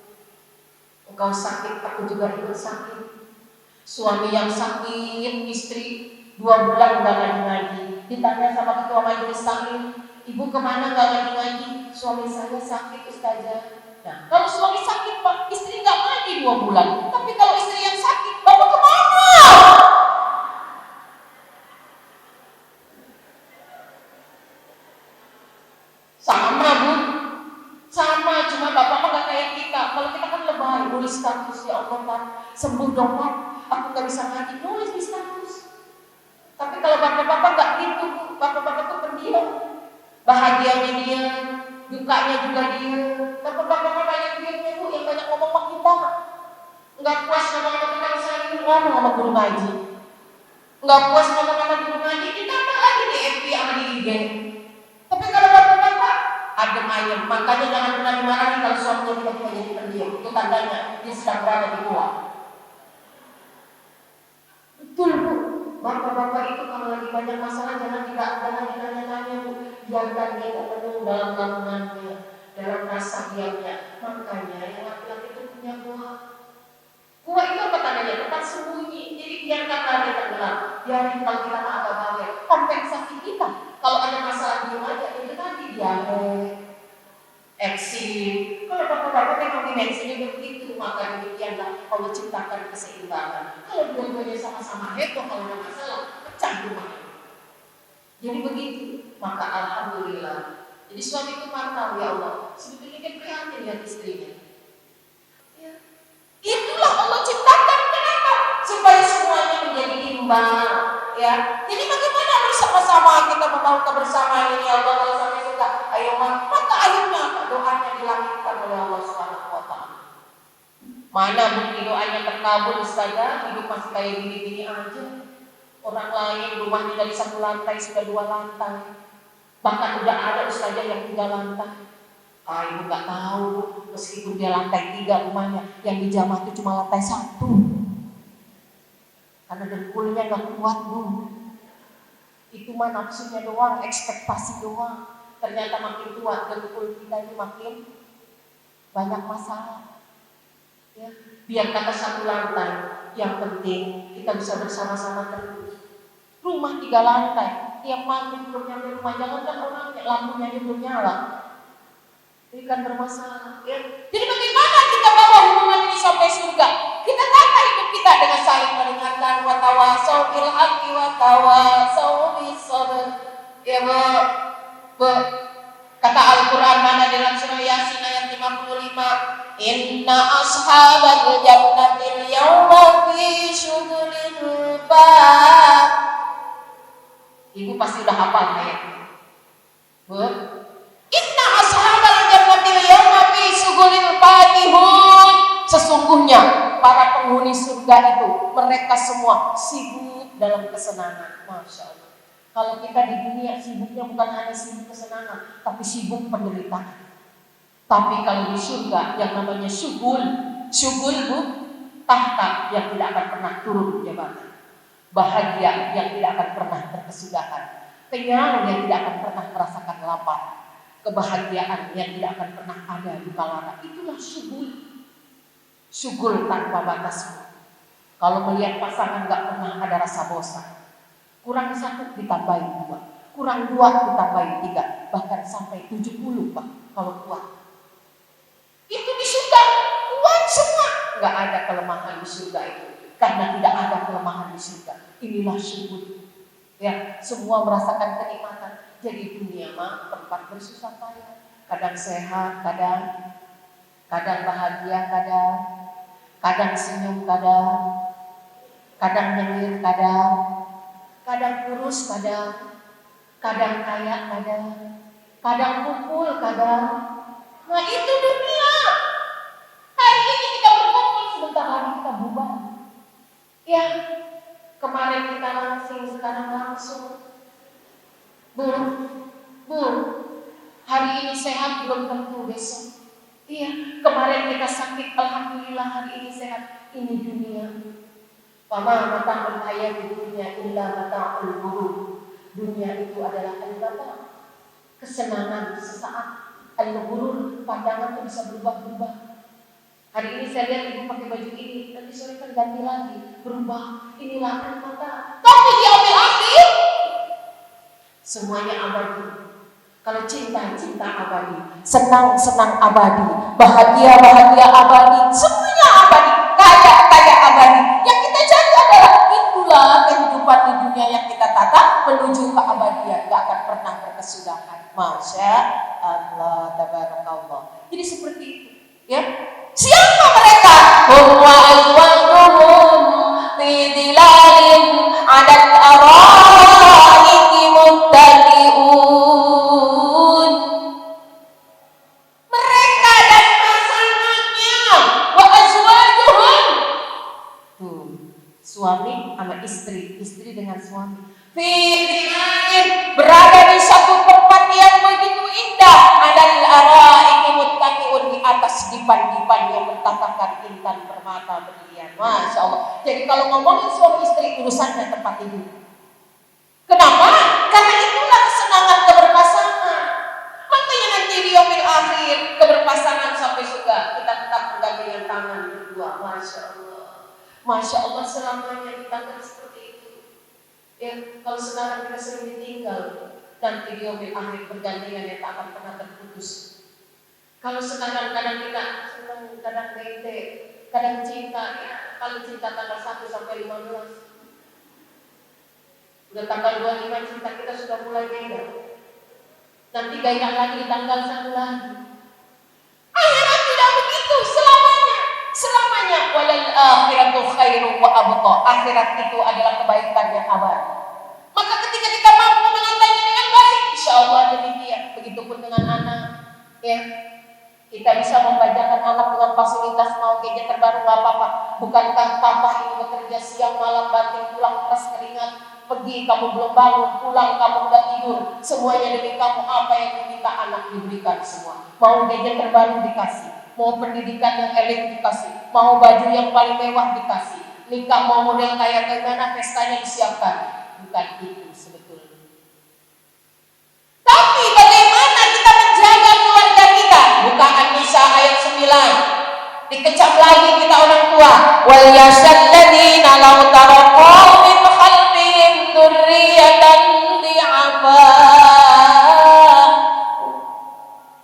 Engkau sakit, aku juga ikut sakit. Suami yang sakit, istri 2 bulan gak ngaji. Ditanya sama ketua majelis taklim, ibu kemana gak ngaji? Suami saya sakit ustazah. Nah, kalau suami sakit pak, istri gak ngaji 2 bulan. Tapi kalau istri yang sakit, bapak kemana? Sama bu, sama, cuma bapak mah gak kayak kita. Kalau kita kan lebay, nulis status, ya Allah kan, sembuh dong pak, aku gak bisa ngaji, nulis di status. Tapi kalau bapak-bapak gak gitu, bapak-bapak tuh pendiam. Bahagianya dia, dukanya juga dia. Bapak-bapak banyak diamnya bu, yang banyak ngomong sama kita. Gak puas ngomong sama kita, misalnya ngomong sama guru ngaji. Gak puas ngomong sama guru ngaji, ditambah lagi di FB sama di IG. Tapi kalau bapak-bapak adem ayem, makanya jangan pernah dimarahi kalau suaminya tiba-tiba jadi pendiam. Itu tandanya dia sedang berada di luar. Betul bu, bapak-bapak itu kalau lagi banyak masalah jangan ditanya-tanya bu. Biarkan dia terpenuh dalam lamunannya, dalam rasa diamnya. Makanya yang laki-laki itu punya gua. Gua itu apa tandanya? Tempat sembunyi. Jadi biarkanlah dia tenggelam. Biarin kalau kita tak agak bawel. Kompensasi kita. Kalau ada masalah di aja, itu tadi diare, eksim. Kalau bapak-bapak memang dimensi juga begitu, maka demikianlah Allah ciptakan keseimbangan. Kalau dua-duanya sama-sama heboh, kalau ada masalah, pecah rumah. Jadi begitu, maka alhamdulillah. Jadi suami itu mantap ya Allah. Sebetulnya dia prihatin lihat istrinya. Ya. Itulah Allah ciptakan, kenapa? Supaya semuanya menjadi imbang. Ya, jadi bagaimana bersama-sama kita membangun kebersamaan ini ya Allah. Kalau sampai suka, ayo maka akhirnya doanya dilahirkan oleh Allah Subhanahu wa Ta'ala. Mana bukti doanya terkabul ustazah? Hidup masih kayak gini-gini aja. Orang lain rumahnya dari 1 lantai sudah 2 lantai. Bahkan udah ada ustazah yang 3 lantai. Ibu gak tahu, meskipun dia lantai 3 rumahnya, yang dijamah itu cuma lantai 1. Karena dengkulnya gak kuat bu. Itu mah nafsunya doang, ekspektasi doang. Ternyata makin tua dengkul kita ini makin banyak masalah. Ya, biar kata 1 lantai, yang penting kita bisa bersama-sama terus. Rumah 3 lantai, tiap malam belum nyampe rumah, jangan kan orangnya lampunya belum nyala. Ini kan bermasalah. Ya. Jadi bagaimana kita bawa hubungan ini sampai surga? Kita tata hidup kita dengan saling mendengarkan, wa tawasau bil haqqi wa tawasau bis sabr. Ya, kata Al-Quran mana dalam surah Yasin ayat 55, inna ashabal jannatil yawma fi syughulin bab. Ibu pasti udah hafal ayat ini. Bu, inna ashabal jannatil yawma fi syughulin fakihun. Sesungguhnya para penghuni surga itu mereka semua sibuk dalam kesenangan. Masya Allah. Kalau kita di dunia sibuknya bukan hanya sibuk kesenangan, tapi sibuk penderitaan. Tapi kalau di surga yang namanya syughul bu, tahta yang tidak akan pernah turun jabatan, bahagia yang tidak akan pernah berkesudahan, kenyang yang tidak akan pernah merasakan lapar, kebahagiaan yang tidak akan pernah ada di kalara. Itulah syughul tanpa batas. Kalau melihat pasangan nggak pernah ada rasa bosan. Kurang 1 ditambahin 2, kurang 2 ditambahin 3, bahkan sampai 70 Pak kalau kuat. Itu di surga kuat semua, nggak ada kelemahan di surga itu, karena tidak ada kelemahan di surga. Inilah syukur. Ya, semua merasakan kenikmatan. Jadi dunia mah tempat bersusah payah. Kadang sehat, kadang bahagia, kadang senyum, kadang nyengir, kadang kurus, kadang kaya, kadang kumpul, Nah itu dunia. Hari ini kita berkumpul, sebentar lagi kita bubar. Ya, kemarin kita langsing, sekarang langsung. Bu, hari ini sehat belum tentu besok. Iya, kemarin kita sakit, alhamdulillah hari ini sehat. Ini dunia. Fama mata'ul hayati dunya illa mata'ul ghurur. Dunia itu adalah al-mata', kesenangan sesaat. Al-ghurur, pandangan itu bisa berubah-ubah. Hari ini saya lihat ibu pakai baju ini, nanti sore kan ganti lagi, berubah. Inilah al-mata'. Tapi di akhir semuanya abadi. Kalau cinta abadi, senang abadi, bahagia abadi, semuanya abadi, kaya abadi. Yang kita cari adalah itulah kehidupan di dunia yang kita tata menuju ke abadian, gak akan pernah berkesudahan. Masya Allah, tabarakallah. Jadi seperti itu, ya. Siapa mereka? Hum wa azwajuhum fi dhilalin 'alal araiki muttaqi'un. Mereka dan pasangannya, wa azwajuhum. Tuh, suami sama istri dengan suami. Fi dhilalin, berada di satu tempat yang begitu indah. 'Alal araiki muttaqi'un, di atas dipan-dipan yang bertatakan intan permata berlian. Masya Allah. Jadi kalau ngomongin suami istri, urusannya tempat tidur. Kenapa? Karena itulah kesenangan keberpasangan. Makanya nanti di yaumil akhir keberpasangan sampai surga kita tetap bergandengan tangan berdua. Masya Allah. Masya Allah, selamanya kita akan seperti itu. Ya, kalau sekarang kita sering ditinggal, nanti di yaumil akhir bergandengan yang tak akan pernah terputus. Kalau sekarang kadang kita senang, kadang bete, kadang cinta, ya. Kalau cinta tanggal 1 sampai 15, udah tanggal 25 cinta kita sudah mulai beda. Nanti gairah lagi di tanggal 1 lagi. Akhirat tidak begitu selamanya. Walal akhiratu khairu wa abqa. Akhirat itu adalah kebaikan yang abadi. Maka ketika kita mampu menatanya dengan baik, insya Allah demikian. Begitupun dengan anak, ya. Kita bisa membajakan anak dengan fasilitas, mau gadget terbaru nggak apa-apa. Bukankah papa ini bekerja siang malam, banting pulang keras keringat, pergi kamu belum bangun, pulang kamu udah tidur, semuanya demi kamu. Apa yang diminta anak diberikan semua. Mau gadget terbaru dikasih, mau pendidikan yang elit dikasih, mau baju yang paling mewah dikasih, nikah mau model kayak gimana, pestanya disiapkan. Bukan itu sebetulnya. Tapi bagaimana kita menjaga keluarga kita? Buka An-Nisa ayat 9. Dikecam lagi kita orang tua. Wal yashalladzina law taraqu min khalfihim dzurriyyatan dhi'afa.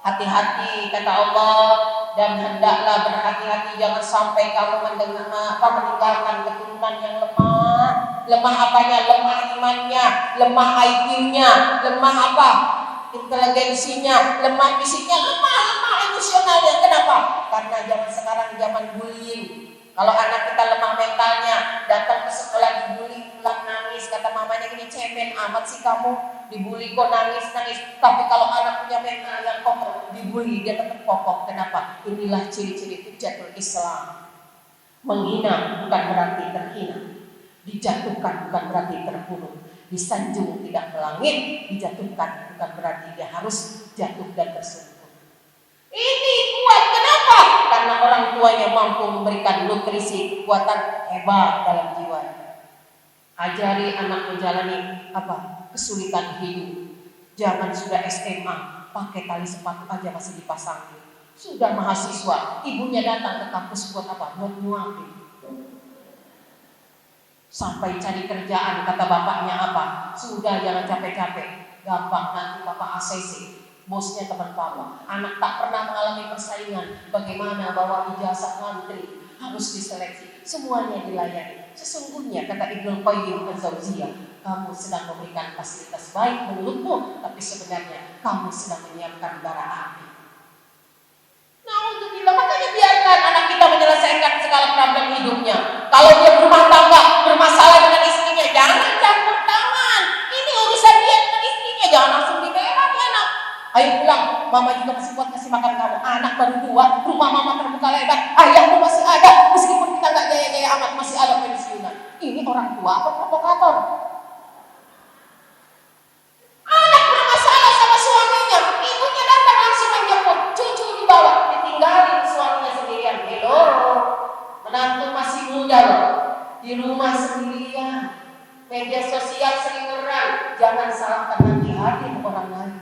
Hati-hati kata Allah, dan hendaklah berhati-hati jangan sampai kamu meninggalkan keturunan yang lemah. Lemah apanya? Lemah imannya, lemah IQ-nya, lemah apa? Inteligensinya, lemah fisiknya, lemah emosionalnya. Kenapa? Karena zaman sekarang zaman bullying. Kalau anak kita lemah mentalnya, datang ke sekolah dibully, pulang nangis, kata mamanya gini, cemen amat sih kamu, dibully kok nangis. Tapi kalau anak punya mental yang kokoh, dibully dia tetap kokoh. Kenapa? Inilah ciri-ciri hujatul Islam. Menghina bukan berarti terhina, dijatuhkan bukan berarti terbunuh, disanjung tidak melangit, dijatuhkan bukan berarti dia harus jatuh dan tersungkur. Ini kuat, kenapa? Karena orang tuanya mampu memberikan nutrisi kekuatan hebat dalam jiwa. Ajari anak menjalani kesulitan hidup. Jangan sudah SMA pakai tali sepatu aja masih dipasang. Sudah mahasiswa, ibunya datang ke kampus buat apa? Buat nyuapin. Sampai cari kerjaan, kata bapaknya apa? Sudah, jangan capek-capek, gampang nanti bapak ACC. Bosnya teman papa. Anak tak pernah mengalami persaingan. Bagaimana bawa ijazah mantri, harus diseleksi, semuanya dilayani. Sesungguhnya kata Ibnu Qayyim Az-Jauziyah, kamu sedang memberikan fasilitas baik menurutmu, tapi sebenarnya kamu sedang menyiapkan bara api. Alhamdulillah, makanya biarkan anak kita menyelesaikan segala problem hidupnya. Kalau dia berumah tangga, bermasalah dengan istrinya, jangan campur tangan. Ini urusan dia dengan istrinya, jangan langsung dibela dia anak. Ayo pulang, mama juga masih kuat kasih makan kamu. Anak baru 2, rumah mama terbuka lebar, ayahmu masih ada, meskipun kita nggak jaya-jaya amat, masih ada pensiunan. Ini orang tua apa provokator? Anak bermasalah sama suaminya, ibunya datang langsung menjemput, cucu dibawa, ditinggalin suaminya sendirian. Hello, menantu masih muda loh, di rumah sendirian, media sosial sering ngeran, jangan salahkan nanti hati orang lain.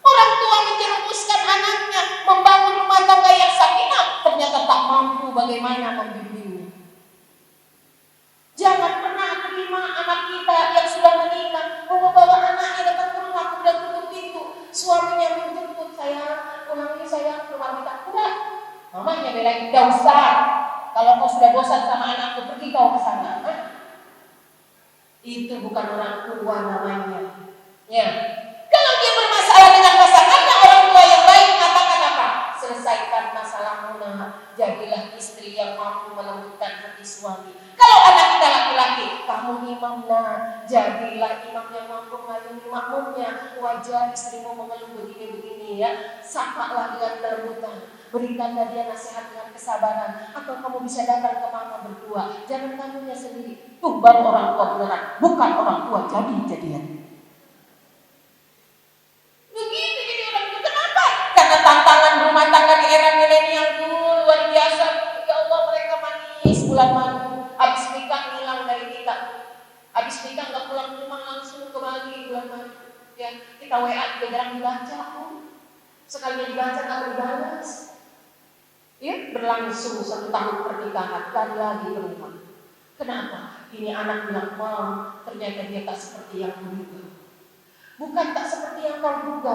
Orang tua menjerumuskan anaknya membangun rumah tangga yang sakinah, ternyata tak mampu bagaimana membimbingnya. Jangan pernah terima anak kita yang sudah menikah membawa anaknya datang ke rumah kemudian tutup pintu, suaminya menjemput, sayang pulang ini sayang rumah kita. Udah, mamanya belain, tidak usah. Kalau kau sudah bosan sama anakku, pergi kau ke sana. Itu bukan orang tua namanya. Ya. Kalau dia bermasalah dengan pasangannya, orang tua yang baik mengatakan apa? Selesaikan masalahmu, jadilah istri yang mampu melembutkan hati suami. Kalau anak kita laki-laki, kamu imam jadilah imam yang mampu mengayomi makmumnya. Wajar istrimu mengeluh begini-begini ya. Sapalah dengan kelembutan, berikanlah dia nasihat dengan kesabaran. Atau kamu bisa datang ke mama berdua, jangan kamunya sendiri. Tuh baru orang tua beneran, bukan orang tua jadi-jadian. Begitu jadi orang itu. Kenapa? Karena tantangan rumah tangga di era milenial dulu luar biasa. Ya Allah, mereka manis bulan madu, habis nikah hilang dari kita. Habis nikah nggak pulang ke rumah, langsung kembali bulan madu. Ya, kita WA juga jarang dibaca. Sekalinya dibaca nggak dibalas. Ya, berlangsung 1 tahun pernikahan, kali lagi ke rumah. Kenapa? Ini anak bilang, Mam, ternyata dia tak seperti yang menduga. Bukan tak seperti yang kau duga,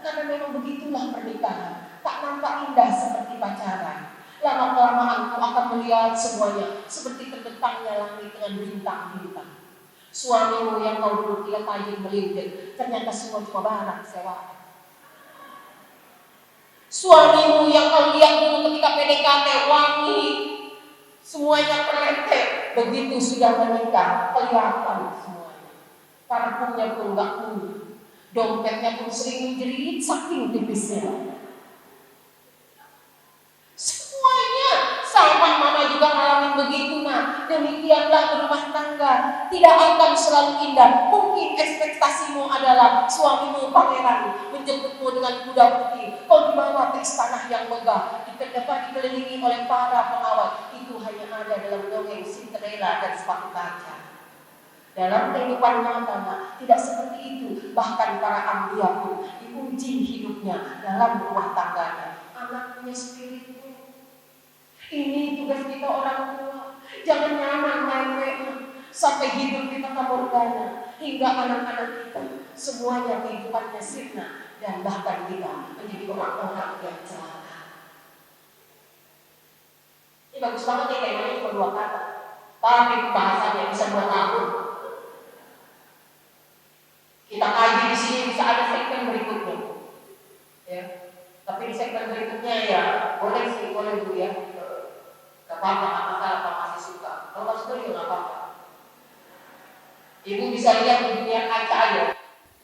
karena memang begitulah pernikahan. Tak nampak indah seperti pacaran. Lama-kelamaan kau akan melihat semuanya seperti terbentangnya langit dengan bintang-bintang. Suamimu yang kau dulu kira tajam melintir, ternyata semua cuma barang sewaan. Suamimu yang kau lihat dulu ketika PDKT wangi, semuanya perlete, begitu sudah menikah kelihatan semua. Parfumnya pun gak punya, dompetnya pun sering menjerit saking tipisnya. Semuanya sama, mama juga ngalamin begitu. Demikianlah berumah tangga, tidak akan selalu indah. Mungkin ekspektasimu adalah suamimu pangeran menjemputmu dengan kuda putih, kau dibawa ke istana yang megah, dikelilingi oleh para pengawal. Itu hanya ada dalam dongeng Cinderella dan sepatu kaca. Dalam kehidupan nyata tidak seperti itu. Bahkan para anbiya pun diuji hidupnya dalam rumah tangganya. Anak punya spiritmu. Ini tugas kita orang tua. Jangan nyaman main-main sampai hidup kita kamurgana, hingga anak-anak kita semuanya kehidupannya sirna, dan bahkan kita menjadi orang-orang yang jahat. Ini bagus banget ya, temanya cuma 2 kata. Tapi pembahasannya bisa 2 tahun. Kita kaji di sini bisa ada segmen berikutnya. Ya. Tapi di segmen berikutnya ya boleh sih, boleh Bu ya. Gak apa-apa, gak masalah kalau masih suka. Kalau nggak suka juga gak apa-apa. Ibu bisa lihat di dunia kaca aja.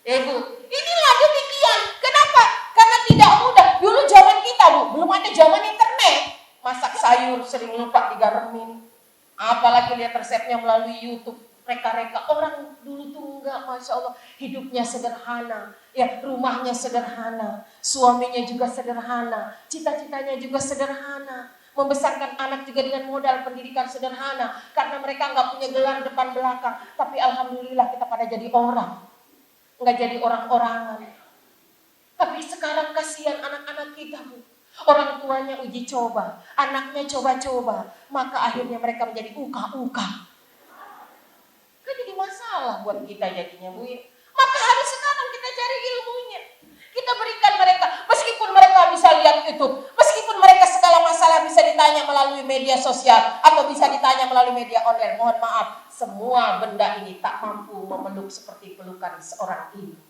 Bu, inilah demikian. Kenapa? Karena tidak mudah. Dulu zaman kita Bu, belum ada zaman internet. Masak sayur sering lupa digaremin. Apalagi lihat resepnya melalui YouTube. Reka-reka orang dulu tuh enggak, Masya Allah, hidupnya sederhana, ya rumahnya sederhana, suaminya juga sederhana, cita-citanya juga sederhana, membesarkan anak juga dengan modal pendidikan sederhana, karena mereka nggak punya gelar depan belakang, tapi alhamdulillah kita pada jadi orang, nggak jadi orang-orangan. Tapi sekarang kasihan anak-anak kita Bu, orang tuanya uji coba, anaknya coba-coba, maka akhirnya mereka menjadi uka-uka. Kan jadi masalah buat kita jadinya Bu. Maka harus sekarang kita cari ilmunya. Kita berikan mereka, meskipun mereka bisa lihat YouTube, meskipun mereka segala masalah bisa ditanya melalui media sosial, atau bisa ditanya melalui media online. Mohon maaf, semua benda ini tak mampu memeluk seperti pelukan seorang ibu.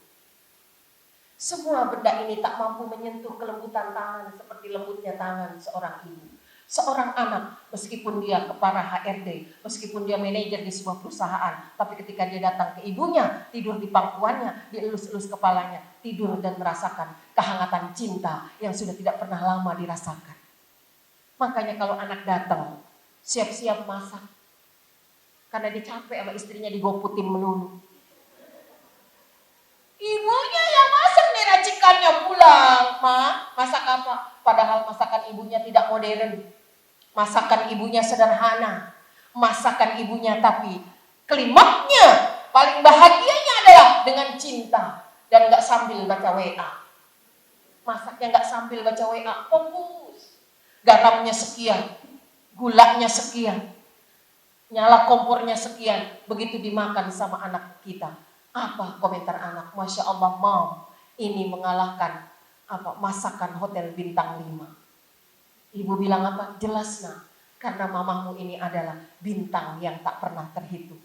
Semua benda ini tak mampu menyentuh kelembutan tangan seperti lembutnya tangan seorang ibu. Seorang anak, meskipun dia kepala HRD, meskipun dia manajer di sebuah perusahaan, tapi ketika dia datang ke ibunya, tidur di pangkuannya, dielus-elus kepalanya, tidur dan merasakan kehangatan cinta yang sudah tidak pernah lama dirasakan. Makanya kalau anak datang, siap-siap masak. Karena dia capek sama istrinya digoputin melulu. Ibunya yang masak nih, racikannya pulang. Ma, masak apa? Padahal masakan ibunya tidak modern. Masakan ibunya sederhana. Masakan ibunya tapi klimaknya, paling bahagianya adalah dengan cinta. Dan gak sambil baca WA. Masaknya gak sambil baca WA, fokus. Garamnya sekian, gulanya sekian, nyala kompornya sekian. Begitu dimakan sama anak kita. Apa komentar anak? Masya Allah, Mom, ini mengalahkan masakan hotel bintang 5. Ibu bilang apa? Jelas nak, karena mamamu ini adalah bintang yang tak pernah terhitung.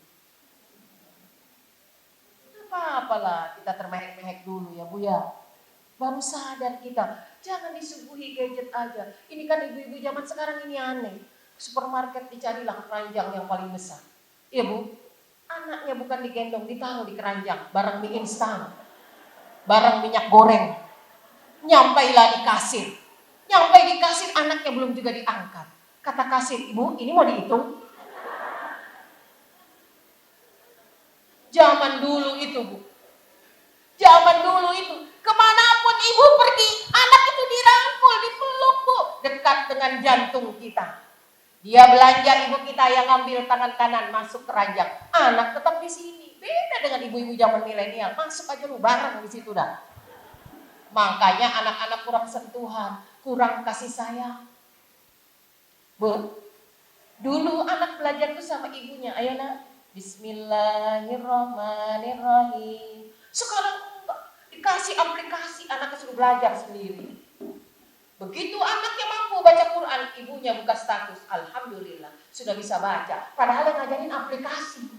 Apa-apalah kita termehek-mehek dulu ya Bu ya. Baru sadar kita, jangan disuguhi gadget aja. Ini kan ibu-ibu zaman sekarang ini aneh. Supermarket dicarilah keranjang yang paling besar. Iya Bu, anaknya bukan digendong, ditaruh di keranjang. Barang mie instan, barang minyak goreng. Nyampailah di kasir. Nyampai di kasir, anaknya belum juga diangkat. Kata kasir, Ibu, ini mau dihitung? Zaman dulu itu Bu. Zaman dulu itu. Kemanapun ibu pergi, anak itu dirangkul, dipeluk Bu. Dekat dengan jantung kita. Dia belanja, ibu kita yang ngambil tangan kanan, masuk keranjang. Anak tetap di sini. Beda dengan ibu-ibu zaman milenial. Masuk aja lu bareng di situ dah. Makanya anak-anak kurang sentuhan, kurang kasih sayang. Bu, dulu anak belajar tuh sama ibunya. Ayo nak, Bismillahirrahmanirrahim. Sekarang enggak, dikasih aplikasi, anaknya suruh belajar sendiri. Begitu anaknya mampu baca Quran, ibunya buka status, alhamdulillah sudah bisa baca. Padahal yang ngajarin aplikasi.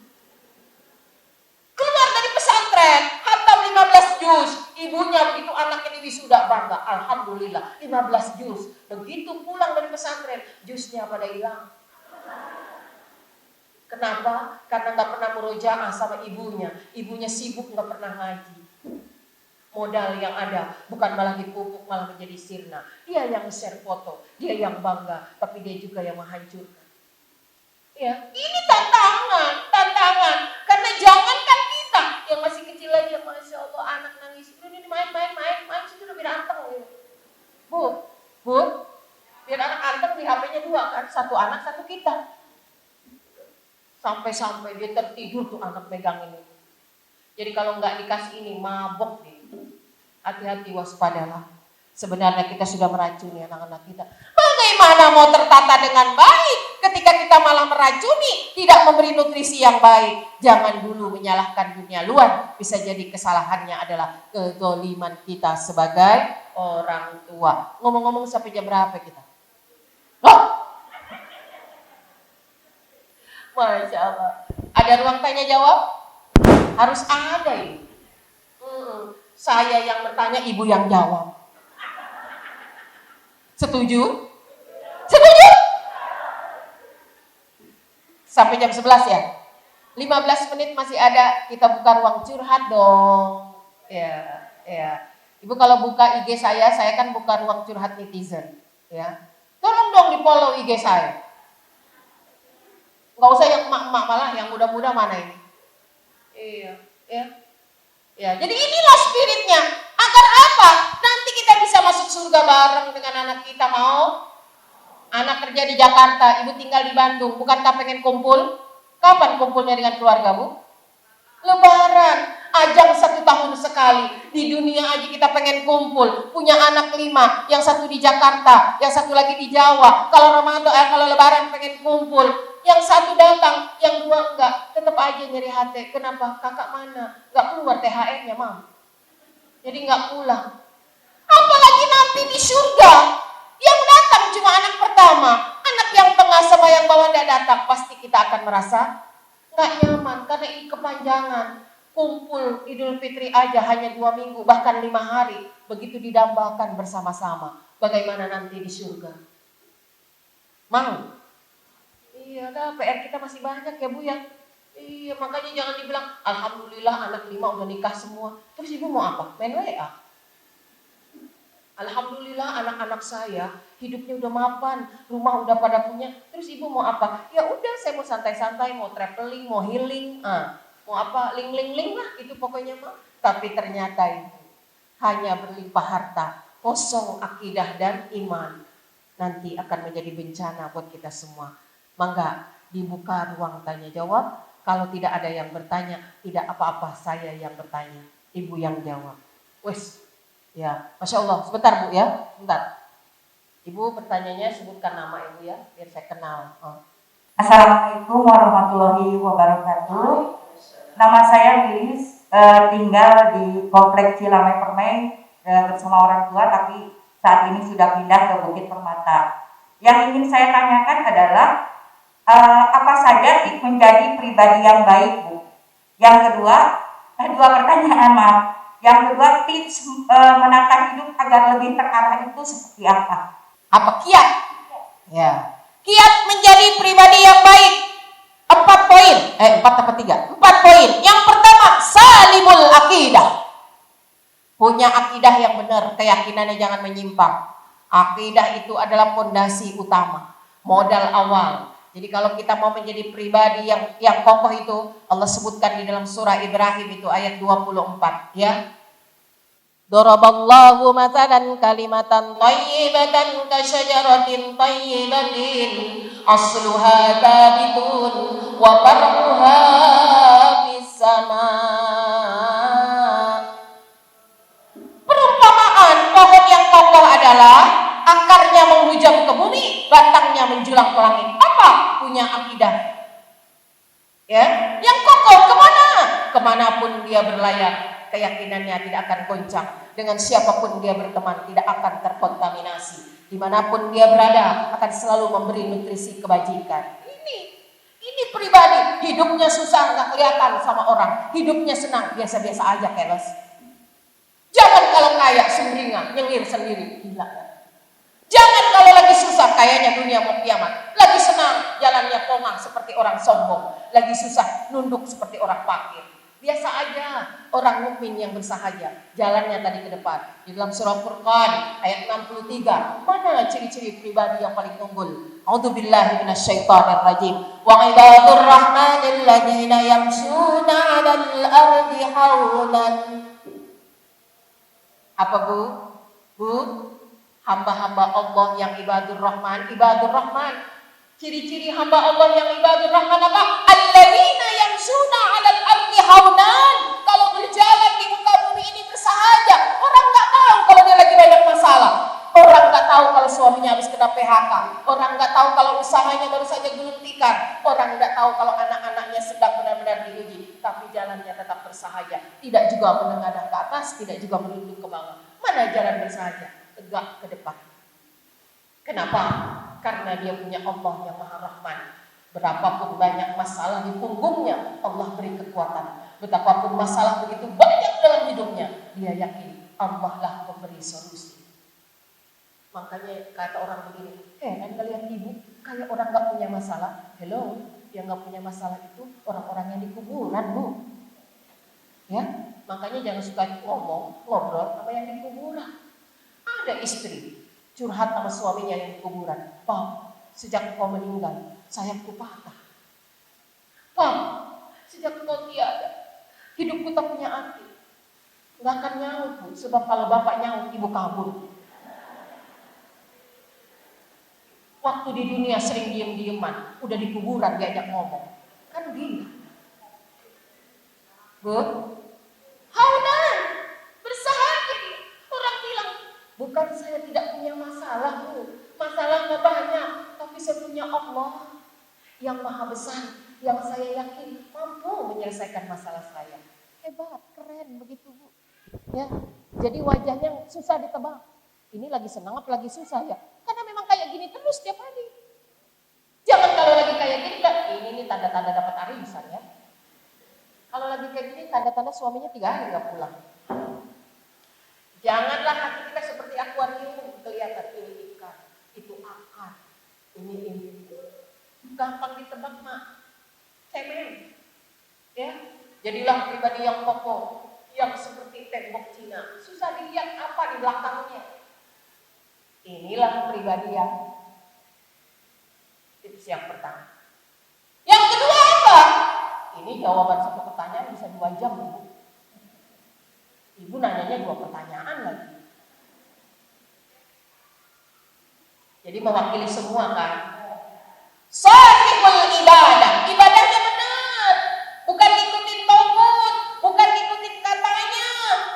Keluar dari pesantren, hatam 15 juz. Ibunya begitu anaknya ini wisuda bangga, alhamdulillah 15 juz. Begitu pulang dari pesantren, juznya pada hilang. Kenapa? Karena gak pernah murojaah sama ibunya. Ibunya sibuk gak pernah ngaji. Modal yang ada bukan malah dipupuk, malah menjadi sirna. Dia yang share foto, dia yang bangga, tapi dia juga yang menghancurkan. Ya, ini tantangan. Karena jangankan kita yang masih kecil aja, Masya Allah, anak nangis. Ini main, situ udah biar anteng. Bu, biar anak anteng di HP-nya 2 kan, satu anak, satu kita. Sampai dia tertidur tuh anak megang ini. Jadi kalau nggak dikasih ini, mabok dia. Hati-hati, waspadalah. Sebenarnya kita sudah meracuni anak-anak kita. Bagaimana mau tertata dengan baik ketika kita malah meracuni, tidak memberi nutrisi yang baik? Jangan dulu menyalahkan dunia luar. Bisa jadi kesalahannya adalah kezaliman kita sebagai orang tua. Ngomong-ngomong sampai jam berapa kita? Loh, Masya Allah. Ada ruang tanya jawab? Harus ada ini. Saya yang bertanya, ibu yang jawab. Setuju? Setuju? Sampai jam 11 ya? 15 menit masih ada, kita buka ruang curhat dong. Ya. Ibu kalau buka IG saya kan buka ruang curhat netizen. Ya. Tolong dong di-follow IG saya. Nggak usah yang emak-emak, malah yang muda-muda mana ini? Iya. Jadi inilah spiritnya. Agar apa? Nanti kita bisa masuk surga bareng dengan anak kita, mau? Anak kerja di Jakarta, ibu tinggal di Bandung. Bukankah pengen kumpul? Kapan kumpulnya dengan keluarga, Bu? Lebaran, ajang 1 tahun sekali. Di dunia aja kita pengen kumpul. Punya anak 5, yang 1 di Jakarta, yang 1 lagi di Jawa. Kalau Ramadan, kalau Lebaran pengen kumpul. Yang 1 datang, yang 2 enggak. Tetap aja nyeri hati. Kenapa? Kakak mana? Enggak keluar THR-nya, Mam. Jadi enggak pulang. Apalagi nanti di surga, yang datang cuma anak pertama. Anak yang tengah sama yang bawah enggak datang. Pasti kita akan merasa enggak nyaman. Karena ini kepanjangan. Kumpul Idul Fitri aja hanya 2 minggu, bahkan 5 hari. Begitu didambakan bersama-sama. Bagaimana nanti di surga? Mau? Iya dah, PR kita masih banyak ya, Bu ya. Iya, makanya jangan dibilang alhamdulillah anak 5 udah nikah semua. Terus ibu mau apa? Main WA. Alhamdulillah anak-anak saya hidupnya udah mapan, rumah udah pada punya. Terus ibu mau apa? Ya udah, saya mau santai-santai, mau traveling, mau healing, mau apa? Ling lah itu pokoknya mah. Tapi ternyata itu hanya berlimpah harta, kosong akidah dan iman. Nanti akan menjadi bencana buat kita semua. Mangga dibuka ruang tanya jawab. Kalau tidak ada yang bertanya, tidak apa-apa, saya yang bertanya, ibu yang jawab. Wes, ya, Masya Allah. Sebentar Bu ya, sebentar. Ibu bertanyanya sebutkan nama ibu ya, biar saya kenal. Assalamualaikum warahmatullahi wabarakatuh. Nama saya Lilis, tinggal di Komplek Cilamai Permai bersama orang tua, tapi saat ini sudah pindah ke Bukit Permata. Yang ingin saya tanyakan adalah apa saja tips menjadi pribadi yang baik, Bu? Yang kedua, 2 pertanyaan, maaf. Yang kedua, tips menata hidup agar lebih terarah itu seperti apa? Apa kiat? Ya. Kiat menjadi pribadi yang baik. 4 poin. 4 apa 3? 4 poin. Yang pertama, salimul akidah. Punya akidah yang benar, keyakinannya jangan menyimpang. Akidah itu adalah fondasi utama, modal awal. Jadi kalau kita mau menjadi pribadi yang kokoh itu, Allah sebutkan di dalam surah Ibrahim itu ayat 24 ya. Daraballahu mathalan kalimatan thayyibatan kasyajaratin thayyibatin asluha thabitun wa far'uha fis sama'. Perumpamaan pohon yang kokoh adalah akarnya menghujam ke bumi, batangnya menjulang ke langit. Apa? Punya akidah. Ya, yang kokoh kemana? Kemanapun dia berlayar, keyakinannya tidak akan goncang. Dengan siapapun dia berteman, tidak akan terkontaminasi. Dimanapun dia berada, akan selalu memberi nutrisi kebajikan. Ini pribadi, hidupnya susah, nggak kelihatan sama orang. Hidupnya senang, biasa-biasa aja, keles. Jangan kalau kaya, sumringah, nyengir sendiri, gila. Jangan kalau lagi susah, kayaknya dunia mau kiamat. Lagi senang, jalannya pomang seperti orang sombong. Lagi susah, nunduk seperti orang fakir. Biasa aja orang mukmin yang bersahaja. Jalannya tadi ke depan. Di dalam surah Furqan ayat 63. Mana ciri-ciri pribadi yang paling unggul? A'udzubillahi minasyaitonirrajim. Wa ibadur rahmanil ladzina yamshuna 'alal ardi haunan. Apa Bu? Hamba-hamba Allah yang ibadur rahman. Ciri-ciri hamba Allah yang ibadur rahman apa? Alladzina yamshuna 'alal ardi haunan. Kalau berjalan di muka bumi ini bersahaja. Orang enggak tahu kalau dia lagi banyak masalah. Orang enggak tahu kalau suaminya habis kena PHK. Orang enggak tahu kalau usahanya baru saja gulung tikar. Orang enggak tahu kalau anak-anaknya sedang benar-benar diuji. Tapi jalannya tetap bersahaja. Tidak juga menengadah ke atas, tidak juga menunduk ke bawah. Mana jalan bersahaja? Tegak ke depan. Kenapa? Karena dia punya Allah yang Maha Rahman. Berapapun banyak masalah di punggungnya, Allah beri kekuatan. Betapapun masalah begitu banyak dalam hidupnya, dia yakin Allah lah pemberi solusi. Makanya kata orang begini, kalian ibu kayak orang gak punya masalah. Hello, yang gak punya masalah itu orang-orang yang di kuburan, Bu. Ya, makanya jangan suka ngobrol sama yang di kuburan. Ada istri curhat sama suaminya yang di kuburan. Pak, sejak kau meninggal, sayapku patah. Pak, sejak kau tiada, hidupku tak punya arti. Gak akan nyaut, Bu, sebab kalau bapak nyaut, ibu kabur. Waktu di dunia sering diem-dieman, udah di kuburan diajak ngomong. Kan gila. Bu, haunan, bersahaja. Orang bilang, bukan saya tidak punya masalah, Bu. Masalahnya banyak, tapi saya punya Allah yang maha besar, yang saya yakin mampu menyelesaikan masalah saya. Hebat, keren begitu, Bu. Ya, jadi wajahnya susah ditebak. Ini lagi senang apa lagi susah ya? Karena memang kayak gini terus tiap hari. Jangan kalau lagi kayak gini, ini tanda-tanda dapat arisan ya. Kalau lagi kayak gini, tanda-tanda suaminya 3 hari gak pulang. Janganlah hati kita seperti akuarium, kelihatan ini ikan, itu akar, ini. Gampang ditebak, Mak. Cemen. Ya, jadilah pribadi yang kokoh, yang seperti tembok Cina. Susah dilihat apa di belakangnya. Inilah pribadi yang tips yang pertama. Yang kedua apa? Ini jawaban satu pertanyaan bisa 2 jam, Bu. Ibu nanyanya 2 pertanyaan lagi. Jadi mewakili semua kan. Sahibul ibadah, ibadahnya benar. Bukan ikutin togut, bukan ikutin katanya,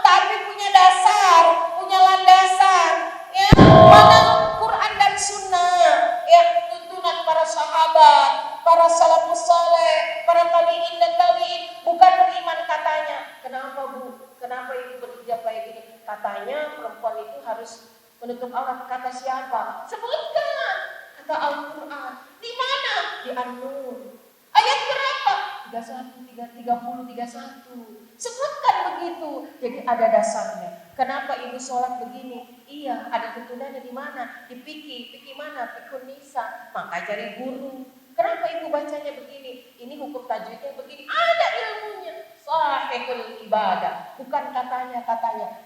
tapi punya dasar, punya landasan. Ya, mana Quran dan Sunnah, ya tuntunan para sahabat, para salafus saleh, para tabi'in dan tabi'in, bukan beriman katanya. Kenapa, Bu? Kenapa ibu berhijab kayak gini? Katanya perempuan itu harus menutup aurat. Kata siapa? Sebutkan. Kata Al-Quran. Di mana? Di An-Nur. Ayat berapa? 31, 30, 31. Sebutkan begitu. Jadi ada dasarnya. Kenapa ibu sholat begini? Iya, ada tuntunannya di mana? Di Fikih mana? Fikih Nisa. Maka cari guru. Kenapa ibu bacanya begini? Ini hukum tajwidnya begini. Ada ilmunya. Sahihul ibadah. Bukan katanya.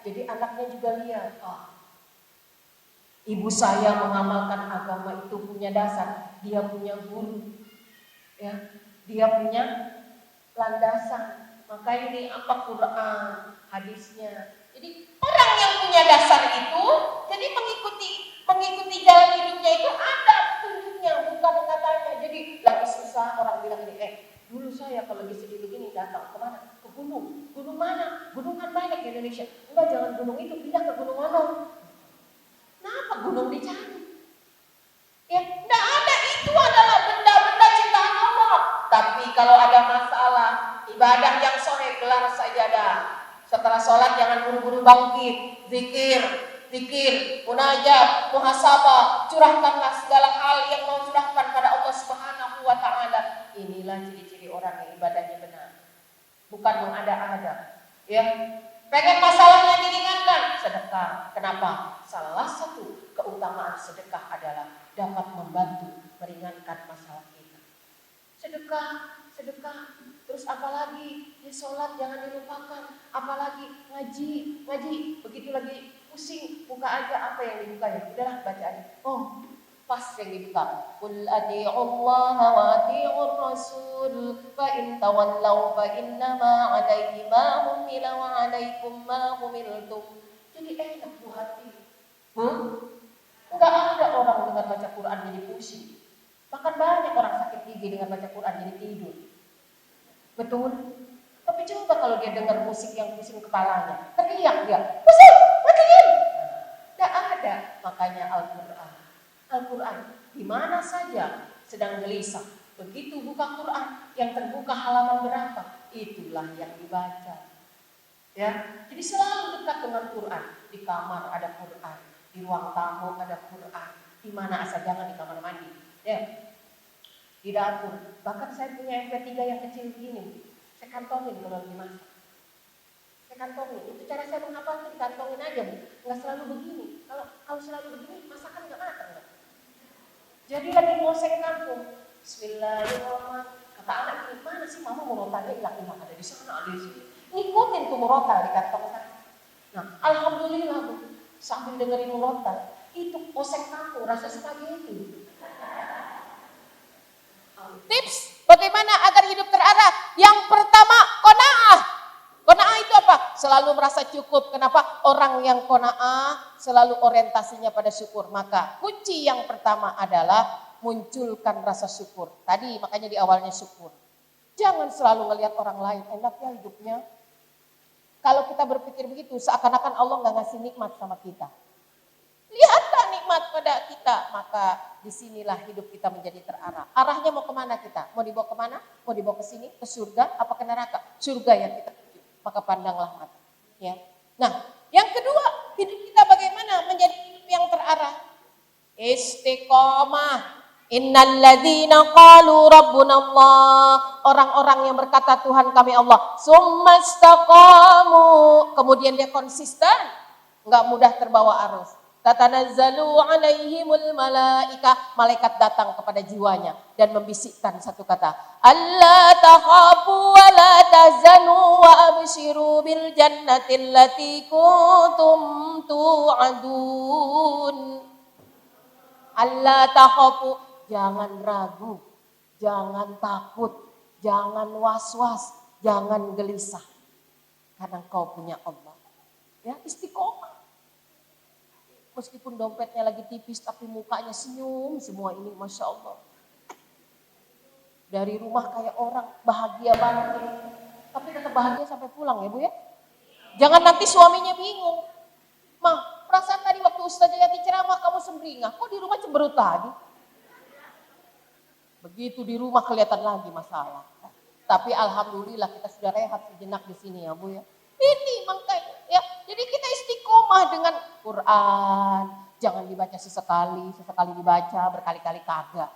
Jadi anaknya juga lihat. Ibu saya mengamalkan agama itu punya dasar. Dia punya guru. Ya, dia punya landasan. Maka ini apa Quran, hadisnya. Jadi orang yang punya dasar itu, jadi mengikuti jalan hidupnya itu ada petunjuknya, bukan katanya. Jadi lagi susah orang bilang ini, dulu saya kalau lagi sedih begini datang kemana? Ke gunung. Gunung mana? Gunung kan banyak di Indonesia. Enggak, jangan gunung itu, pindah ke gunung mana? Kenapa gunung dicari? Ya, tidak ada, itu adalah benda-benda ciptaan Allah. Tapi kalau ada masalah, ibadah yang sahih, gelar sajadah. Setelah sholat jangan buru-buru bangkit, zikir, munajat, muhasabah, curahkanlah segala hal yang mau curahkan pada Allah Subhanahu wa taala. Inilah ciri-ciri orang yang ibadahnya benar. Bukan mengada-ada. Ya. Pengen masalahnya diringankan, sedekah. Kenapa? Salah satu keutamaan sedekah adalah dapat membantu meringankan masalah kita. Sedekah. Terus apalagi? Ya sholat jangan dilupakan. Apalagi ngaji. Begitu lagi pusing, buka aja apa yang dibuka ya. Udahlah baca aja. Pas yang dibuka. Qul ati'ullaha wa ati'ur rasul fa in tawallaw fa innama 'alaihi ma humila wa 'alaikum ma humiltum. Jadi enak Bu hati. Enggak ada orang dengar baca Quran jadi pusing. Bahkan banyak orang sakit gigi dengan baca Quran jadi tidur. Betul? Tapi coba kalau dia dengar musik yang pusing kepalanya, teriak dia, pusing, matiin. Tidak ada. Makanya Al-Quran di mana saja sedang gelisah, begitu buka Quran, yang terbuka halaman berapa, itulah yang dibaca. Ya, jadi selalu dekat dengan Quran. Di kamar ada Quran, di ruang tamu ada Quran, di mana asal jangan di kamar mandi. Ya, di di dapur. Bahkan saya punya MP3 yang kecil begini, saya kantongin kalau lagi masak. Saya kantongin, itu cara saya menghafal, dikantongin aja, Bu. Nggak selalu begini. Kalau selalu begini, masakan nggak matang. Jadi lagi ngoseng kangkung, Bismillahirrahmanirrahim. Kata anak ini, mana sih mama murotalnya hilang-hilang, ada di sana, ada di sini. Ngikutin tuh murotal di kantong saya. Nah, alhamdulillah, Bu, sambil dengerin murotal, itu ngoseng kangkung, rasa spaghetti. Tips bagaimana agar hidup terarah? Yang pertama, qanaah. Qanaah itu apa? Selalu merasa cukup. Kenapa? Orang yang qanaah selalu orientasinya pada syukur. Maka kunci yang pertama adalah munculkan rasa syukur. Tadi makanya di awalnya syukur. Jangan selalu ngelihat orang lain, enak ya hidupnya. Kalau kita berpikir begitu, seakan-akan Allah nggak ngasih nikmat sama kita. Lihatlah nikmat pada kita, maka disinilah hidup kita menjadi terarah. Arahnya mau kemana kita? Mau dibawa kemana? Mau dibawa ke sini, ke surga, apa ke neraka? Surga yang kita tuju, maka pandanglah mata. Ya. Nah, yang kedua, hidup kita bagaimana menjadi hidup yang terarah? Istiqomah. Innalladzina qalu rabbuna Allah. Orang-orang yang berkata Tuhan kami Allah. Summastaqamu. Kemudian dia konsisten, nggak mudah terbawa arus. Tatanazzalu alaihimul malaika, malaikat datang kepada jiwanya dan membisikkan satu kata, alla takhafu wa la tahzanu wa abshiru bil jannati allati kuntum tu'adun. Alla takhafu, jangan ragu, jangan takut, jangan was-was, jangan gelisah, karena engkau punya Allah. Ya, istiqomah. Meskipun dompetnya lagi tipis tapi mukanya senyum semua ini, Masya Allah. Dari rumah kayak orang bahagia banget. Tapi tetap bahagia sampai pulang ya Bu ya. Jangan nanti suaminya bingung. Mah, perasaan tadi waktu Ustazah Yati ceramah kamu sembringah, kok di rumah cemberut lagi? Begitu di rumah kelihatan lagi masalah. Tapi alhamdulillah kita sudah rehat sejenak di sini ya Bu ya. Ini makanya ya. Jadi kita istiqomah dengan Quran. Jangan dibaca sesekali dibaca, berkali-kali kagak.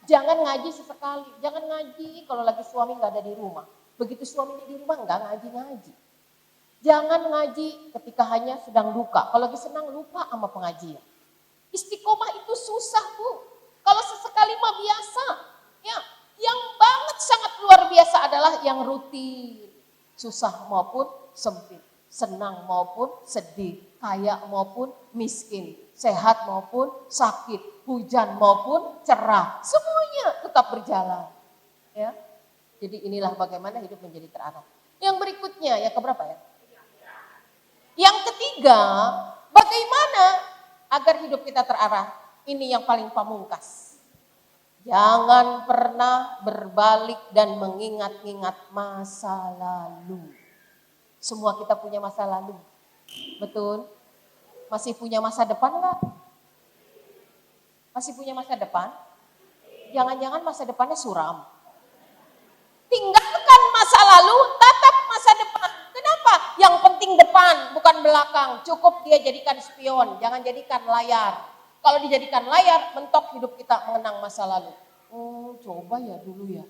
Jangan ngaji sesekali, jangan ngaji kalau lagi suami nggak ada di rumah. Begitu suaminya di rumah nggak ngaji-ngaji. Jangan ngaji ketika hanya sedang duka. Kalau lagi senang lupa sama pengajian. Istiqomah itu susah Bu. Kalau sesekali mah biasa. Ya, yang banget sangat luar biasa adalah yang rutin. Susah maupun sempit. Senang maupun sedih, kaya maupun miskin, sehat maupun sakit, hujan maupun cerah, semuanya tetap berjalan. Ya, jadi inilah bagaimana hidup menjadi terarah. Yang berikutnya, yang keberapa ya? Yang ketiga, bagaimana agar hidup kita terarah? Ini yang paling pamungkas. Jangan pernah berbalik dan mengingat-ingat masa lalu. Semua kita punya masa lalu, betul? Masih punya masa depan enggak? Masih punya masa depan? Jangan-jangan masa depannya suram. Tinggalkan masa lalu, tatap masa depan. Kenapa? Yang penting depan, bukan belakang. Cukup dia jadikan spion, jangan jadikan layar. Kalau dijadikan layar, mentok hidup kita mengenang masa lalu. Oh, coba ya dulu ya,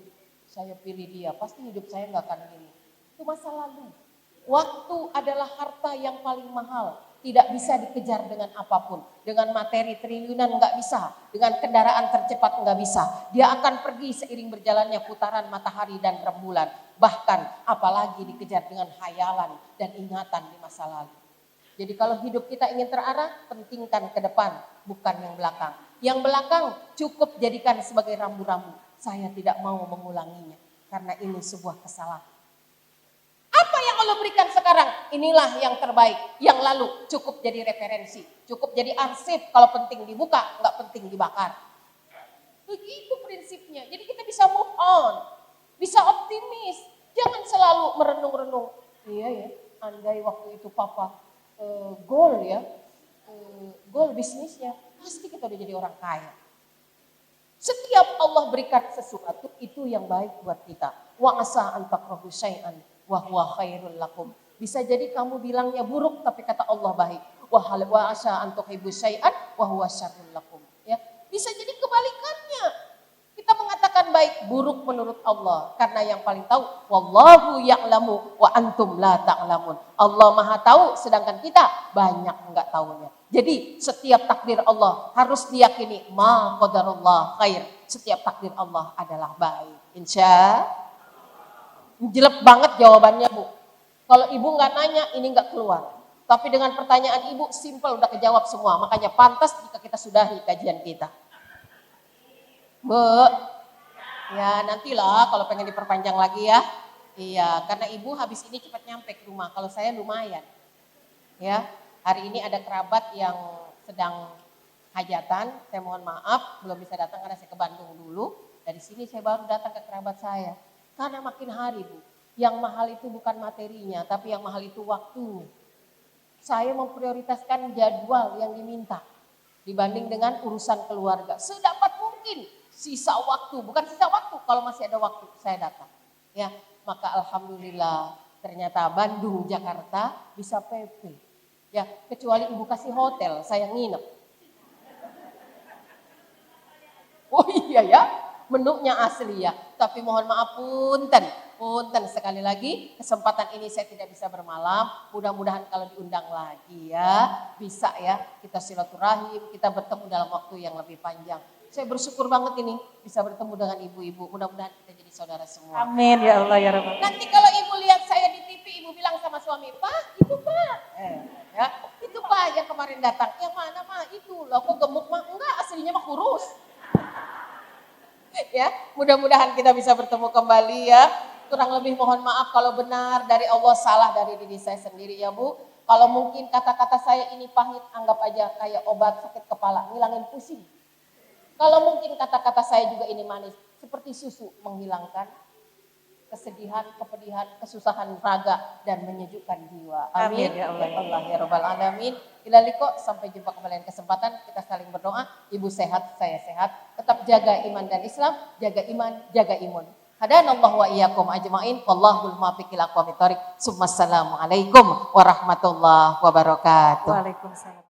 saya pilih dia, pasti hidup saya nggak akan gini. Itu masa lalu. Waktu adalah harta yang paling mahal, tidak bisa dikejar dengan apapun. Dengan materi triliunan nggak bisa, dengan kendaraan tercepat nggak bisa. Dia akan pergi seiring berjalannya putaran matahari dan rembulan. Bahkan apalagi dikejar dengan hayalan dan ingatan di masa lalu. Jadi kalau hidup kita ingin terarah, pentingkan ke depan, bukan yang belakang. Yang belakang cukup jadikan sebagai rambu-rambu. Saya tidak mau mengulanginya, karena ini sebuah kesalahan. Apa yang Allah berikan sekarang? Inilah yang terbaik. Yang lalu cukup jadi referensi. Cukup jadi arsip. Kalau penting dibuka, nggak penting dibakar. Begitu prinsipnya. Jadi kita bisa move on. Bisa optimis. Jangan selalu merenung-renung. Iya ya, andai waktu itu papa goal ya. Goal bisnisnya. Pasti kita udah jadi orang kaya. Setiap Allah berikan sesuatu, itu yang baik buat kita. Wa asa an takrahu syai'an wa huwa khairul lakum. Bisa jadi kamu bilangnya buruk tapi kata Allah baik. Wa asa an tuhibbu syai'an wa huwa syarrul lakum. Ya, bisa jadi kebalikannya. Kita mengatakan baik, buruk menurut Allah. Karena yang paling tahu, wallahu ya'lamu wa antum la ta'lamun. Allah Maha tahu, sedangkan kita banyak enggak tahunya. Jadi setiap takdir Allah harus diyakini, ma qadarullah khair. Setiap takdir Allah adalah baik. Insya jelek banget jawabannya, Bu. Kalau ibu nggak nanya, ini nggak keluar. Tapi dengan pertanyaan ibu, simpel udah kejawab semua. Makanya pantas jika kita sudahi kajian kita. Bu, ya nantilah kalau pengen diperpanjang lagi ya. Iya, karena ibu habis ini cepat nyampe ke rumah. Kalau saya lumayan. Ya, hari ini ada kerabat yang sedang hajatan. Saya mohon maaf, belum bisa datang karena saya ke Bandung dulu. Dari sini saya baru datang ke kerabat saya. Karena makin hari, Bu, yang mahal itu bukan materinya, tapi yang mahal itu waktunya. Saya memprioritaskan jadwal yang diminta dibanding dengan urusan keluarga. Sedapat mungkin. Sisa waktu, bukan sisa waktu, kalau masih ada waktu saya datang. Ya, maka alhamdulillah ternyata Bandung, Jakarta bisa PP. Ya, kecuali ibu kasih hotel, saya nginep. Oh iya ya, menunya asli ya. Tapi mohon maaf punten sekali lagi kesempatan ini saya tidak bisa bermalam. Mudah-mudahan kalau diundang lagi ya, bisa ya kita silaturahim, kita bertemu dalam waktu yang lebih panjang. Saya bersyukur banget ini bisa bertemu dengan ibu-ibu. Mudah-mudahan kita jadi saudara semua. Amin ya Allah ya Rabbal. Nanti kalau ibu lihat saya di TV, ibu bilang sama suami, Pak, itu Pak. Ya, itu Pak yang kemarin datang. Yang mana mah itu? Loh kok gemuk mah? Enggak, aslinya mah kurus. Ya, mudah-mudahan kita bisa bertemu kembali ya. Kurang lebih mohon maaf kalau benar dari Allah, salah dari diri saya sendiri ya Bu. Kalau mungkin kata-kata saya ini pahit, anggap aja kayak obat sakit kepala, ngilangin pusing. Kalau mungkin kata-kata saya juga ini manis, seperti susu menghilangkan kesedihan, kepedihan, kesusahan raga dan menyejukkan jiwa. Amin. Ya Allah Ya Rabbal Alamin. Ila liqa, sampai jumpa kembali lain kesempatan, kita saling berdoa. Ibu sehat, saya sehat. Tetap jaga iman dan Islam, jaga iman, jaga imun. Hadanallahu wa iyyakum ajmain. Wallahul muwaffiq ila aqwamit thoriq. Assalamualaikum warahmatullahi wabarakatuh. Waalaikumsalam.